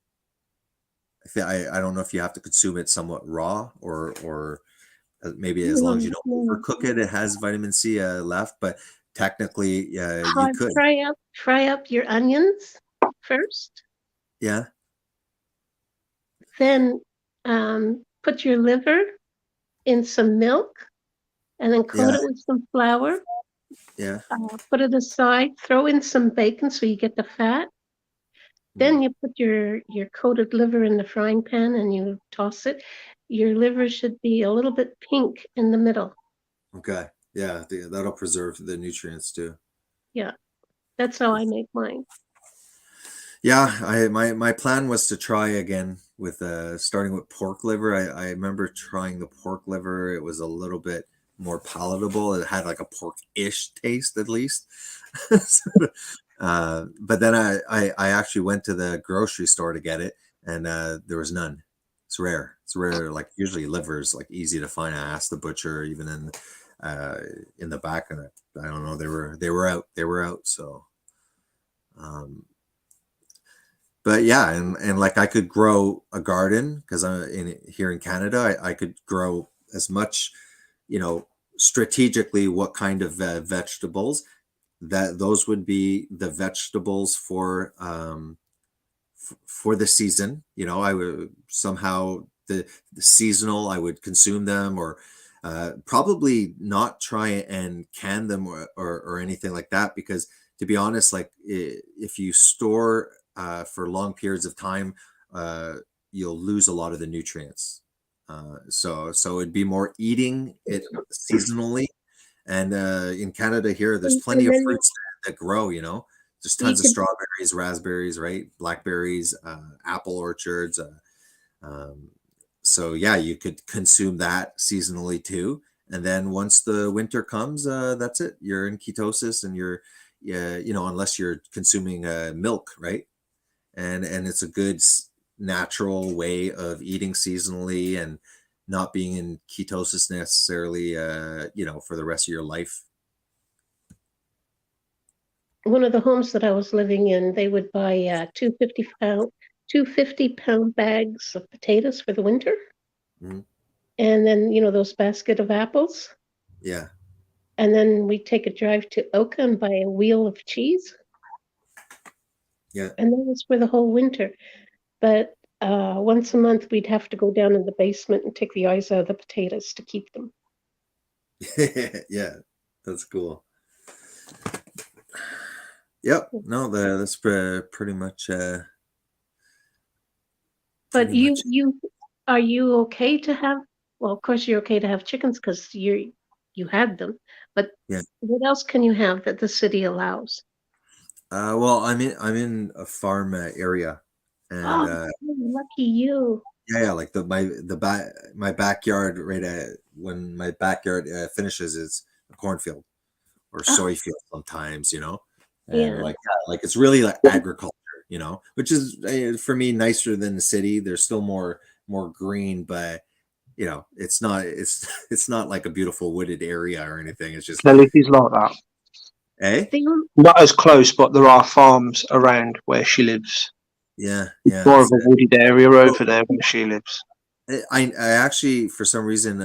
I don't know if you have to consume it somewhat raw or maybe as long as you No, don't no. overcook it, it has vitamin C left. But technically, you Fry, could. fry up your onions first, Yeah, then put your liver in some milk, and then coat yeah, it with some flour. yeah. Put it aside. Throw in some bacon so you get the fat. Mm, Then you put your coated liver in the frying pan and you toss it. Your liver should be a little bit pink in the middle. okay. Yeah, that'll preserve the nutrients too. Yeah, that's how I make mine. Yeah, my plan was to try again with starting with pork liver. I remember trying the pork liver. It was a little bit more palatable. It had like a pork-ish taste at least. But then I actually went to the grocery store to get it, and there was none. It's rare. It's rare. Like usually liver is like easy to find. I asked the butcher even in the back, and I don't know. They were out. They were out. So. But yeah, and like I could grow a garden because I'm here in Canada. I could grow as much, you know, strategically what kind of vegetables that those would be the vegetables for the season. I would somehow the seasonal, I would consume them, or probably not try and can them, or anything like that, because to be honest, like if you store for long periods of time, you'll lose a lot of the nutrients. So it'd be more eating it seasonally. And in Canada here, there's plenty And of then fruits that grow, there's you tons of could, strawberries, raspberries, right? Blackberries, apple orchards. Um, so yeah, you could consume that seasonally too. And then once the winter comes, that's it. You're in ketosis, and yeah, unless you're consuming milk, right? And it's a good natural way of eating seasonally and not being in ketosis necessarily, for the rest of your life. one of the homes that I was living in, they would buy 250-pound bags of potatoes for the winter. Mhm. And then, those basket of apples. Yeah. And then we'd take a drive to Oka and buy a wheel of cheese. Yeah. And that was for the whole winter. But once a month, we'd have to go down in the basement and take the eyes out of the potatoes to keep them. Yeah, that's cool. Yep. No, that's pretty much. But Pretty much. are you okay to have? Well, of course you're okay to have chickens because you had them. But Yeah. what else can you have that the city allows? Well, I'm in a farm area, and Oh, lucky you! yeah, like my backyard, right when my backyard finishes, is a cornfield or Oh, soy field sometimes, and yeah. like it's really like agriculture, which is for me nicer than the city. There's still more green, but it's not like a beautiful wooded area or anything. It's just, Well, it is like that. eh? Not as close, but there are farms around where she lives. Yeah, It's yeah. more of a wooded area over there where she lives. I actually, for some reason,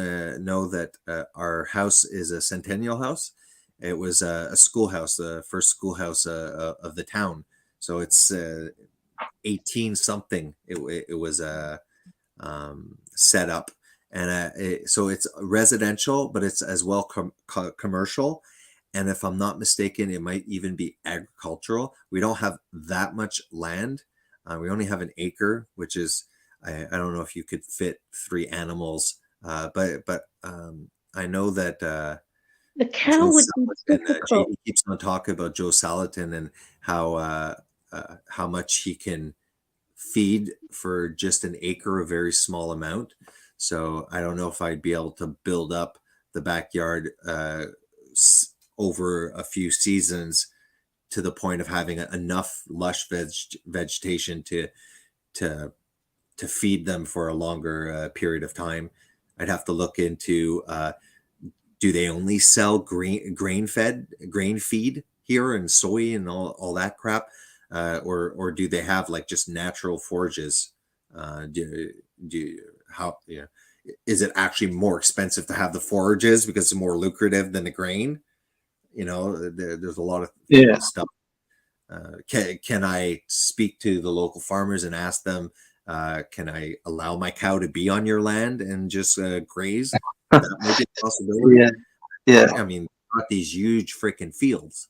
know that our house is a centennial house. It was a schoolhouse, the first schoolhouse of the town. So it's 18 something. It was set up, and so it's residential, but it's as well commercial. And if I'm not mistaken, it might even be agricultural. We don't have that much land. We only have an acre, which is, I don't know if you could fit 3 animals, but I know that The Joe cow would be Salatin, difficult. he keeps on talking about Joe Salatin and how much he can feed for just an acre, a very small amount. So I don't know if I'd be able to build up the backyard over a few seasons to the point of having enough lush vegetation to to feed them for a longer period of time. I'd have to look into do they only sell grain feed here, and soy and all that crap, or do they have like just natural forages? Do how is it actually more expensive to have the forages because it's more lucrative than the grain? There's a lot of stuff. Can I speak to the local farmers and ask them, can I allow my cow to be on your land and just graze? That might be a possibility. Yeah. I mean, not these huge freaking fields.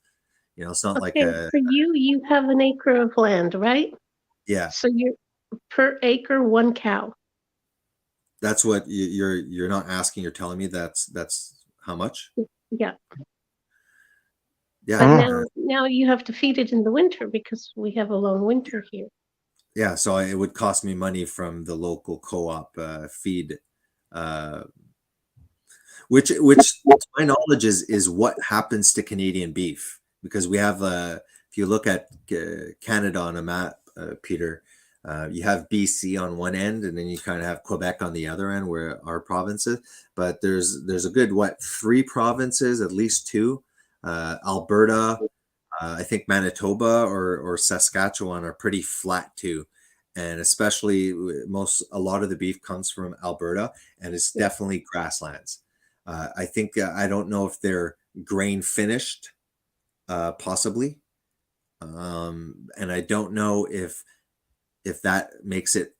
It's not like Okay, for you have an acre of land, right? yeah. So you're per acre, 1 cow. That's what you're not asking. You're telling me that's how much? Yeah. Yeah. But now you have to feed it in the winter because we have a long winter here. Yeah. So it would cost me money from the local co-op feed, which to my knowledge is what happens to Canadian beef, because we have if you look at Canada on a map, Peter, you have BC on one end, and then you kind of have Quebec on the other end, where our provinces. But there's a good 3 provinces, at least 2, Alberta, I think Manitoba or Saskatchewan are pretty flat too, and especially a lot of the beef comes from Alberta, and it's definitely grasslands. I think I don't know if they're grain finished, possibly, and I don't know if if that makes it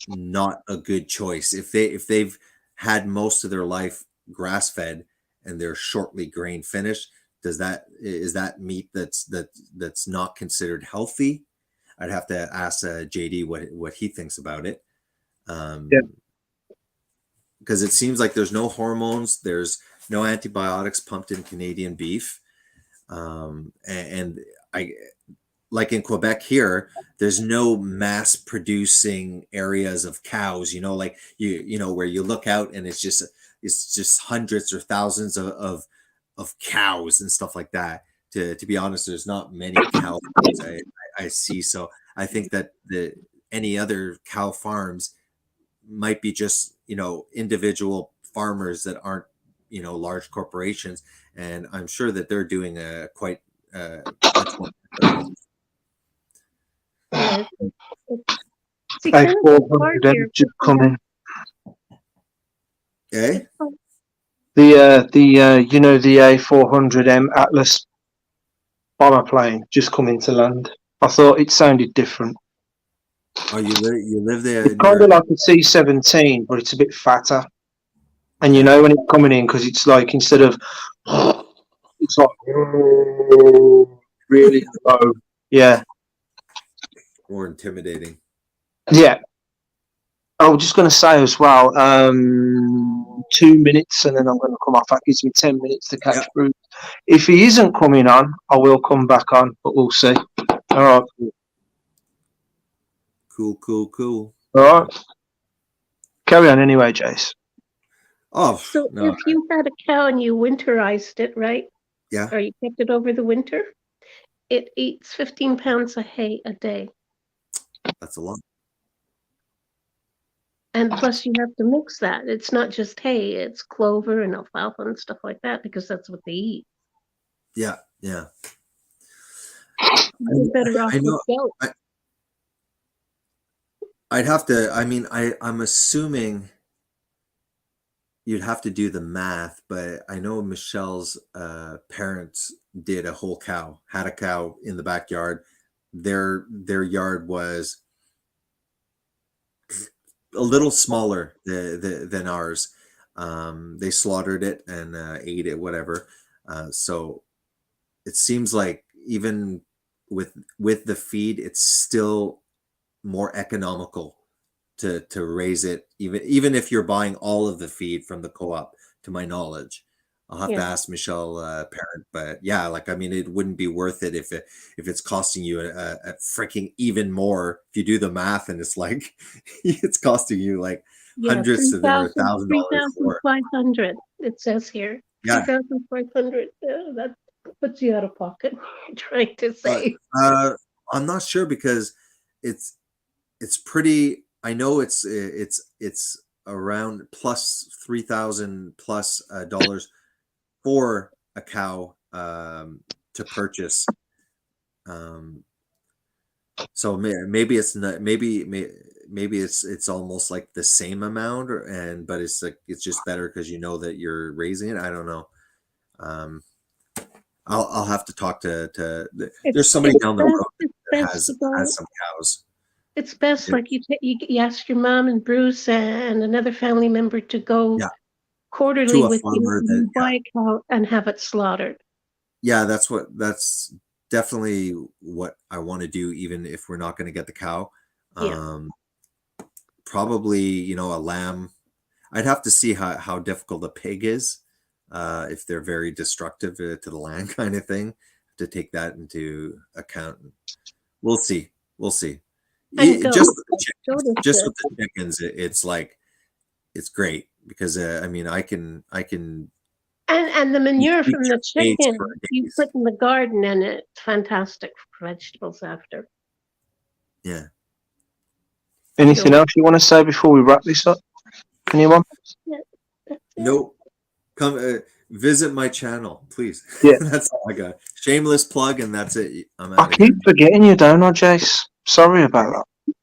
not a good choice. If they've had most of their life grass fed and they're shortly grain finished, is that meat that's not considered healthy? I'd have to ask JD what he thinks about it. Yeah. Because it seems like there's no hormones, there's no antibiotics pumped in Canadian beef, and I like in Quebec here, there's no mass producing areas of cows. Like you know where you look out and it's just hundreds or thousands of cows and stuff like that. To be honest, there's not many cow farms I see. So I think that any other cow farms might be just individual farmers that aren't large corporations, and I'm sure that they're doing a quite much more. Yeah, see, A Canada's hard 400 here. just coming. Eh? The the A400M Atlas bomber plane just coming to land. I thought it sounded different. Oh, you live there It's kind of like a C-17, but it's a bit fatter. And you know when it's coming in, because it's like instead of it's like really low. Yeah. more intimidating. Yeah. I was just going to say as well, 2 minutes and then I'm going to come off. That gives me 10 minutes to catch Bruce. If he isn't coming on, I will come back on, but we'll see. All right. Cool. All right. Carry on anyway, Jace. Oh, So no. if you had a cow and you winterized it, right? Yeah. Or you kept it over the winter, it eats 15 pounds of hay a day. That's a lot. And plus you have to mix that. It's not just hay, it's clover and alfalfa and stuff like that, because that's what they eat. Yeah. You're better off I know. with goat. I'd have to. I mean, I'm assuming you'd have to do the math, but I know Michelle's parents did a whole cow, had a cow in the backyard. Their yard was a little smaller than ours. They slaughtered it and ate it, whatever. So it seems like even with the feed, it's still more economical to raise it, even if you're buying all of the feed from the co-op, to my knowledge. I'll have to ask Michelle parent, but yeah, like I mean, it wouldn't be worth it if it's costing you a freaking even more. If you do the math, and it's like it's costing you like hundreds of $1,000 more. 3,500. It says here. Yeah. 3,500. That puts you out of pocket. Trying to say. I'm not sure because it's pretty. I know it's around plus 3,000 plus dollars for a cow to purchase. So maybe it's not. Maybe it's almost like the same amount, but it's like it's just better because you know that you're raising it. I don't know. I'll have to talk to. There's somebody down the road that has some cows. It's best like you ask your mom and Bruce and another family member to go quarterly with you and buy a cow and have it slaughtered. Yeah, that's definitely what I want to do, even if we're not going to get the cow. Probably, a lamb. I'd have to see how difficult a pig is, if they're very destructive to the land kind of thing, to take that into account. We'll see. Just with the chickens, it's like it's great because I mean I can and the manure from the chicken you put in the garden and it's fantastic for vegetables after. Yeah. Anything else you want to say before we wrap this up? Anyone? Nope. Come visit my channel, please. Yeah. That's all I got. Shameless plug, and that's it. I keep forgetting you, don't I, Jace? Sorry about that.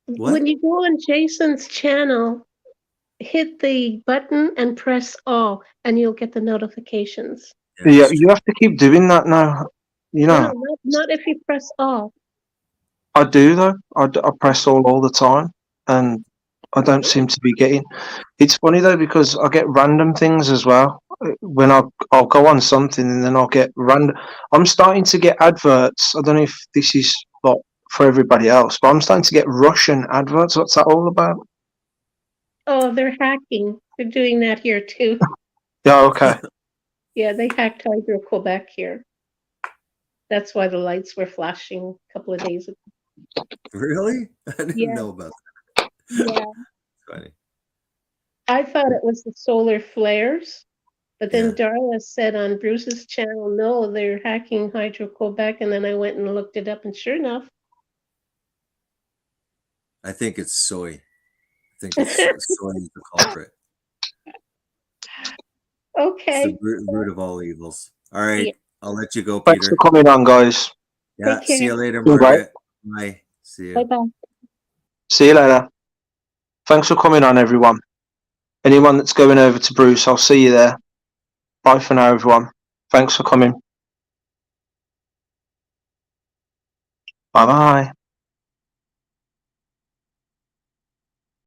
What? When you go on Jason's channel, hit the button and press all, and you'll get the notifications. Yeah, you have to keep doing that now. No, not if you press all. I do though. I press all the time, and I don't seem to be getting. It's funny though because I get random things as well. When I'll go on something and then I'll get random. I'm starting to get adverts. I don't know if this is what for everybody else, but I'm starting to get Russian adverts. What's that all about? Oh, they're hacking. They're doing that here too. Yeah, okay. Yeah, they hacked Hydro-Quebec here. That's why the lights were flashing a couple of days ago. Really? I didn't Yeah. know about Yeah, that. Funny. I thought it was the solar flares, but then Yeah. Darla said on Bruce's channel, no, they're hacking Hydro-Quebec, and then I went and looked it up, and sure enough, I think it's soy. I think it's soy is the culprit. It's okay. the root of all evils. All right. Yeah. I'll let you go, Thanks for Peter. coming on, guys. Yeah. Take care. See you later, Bye. Margaret. Bye. See you. Bye-bye. See you later. Thanks for coming on, everyone. Anyone that's going over to Bruce, I'll see you there. Bye for now, everyone. Thanks for coming. Bye bye.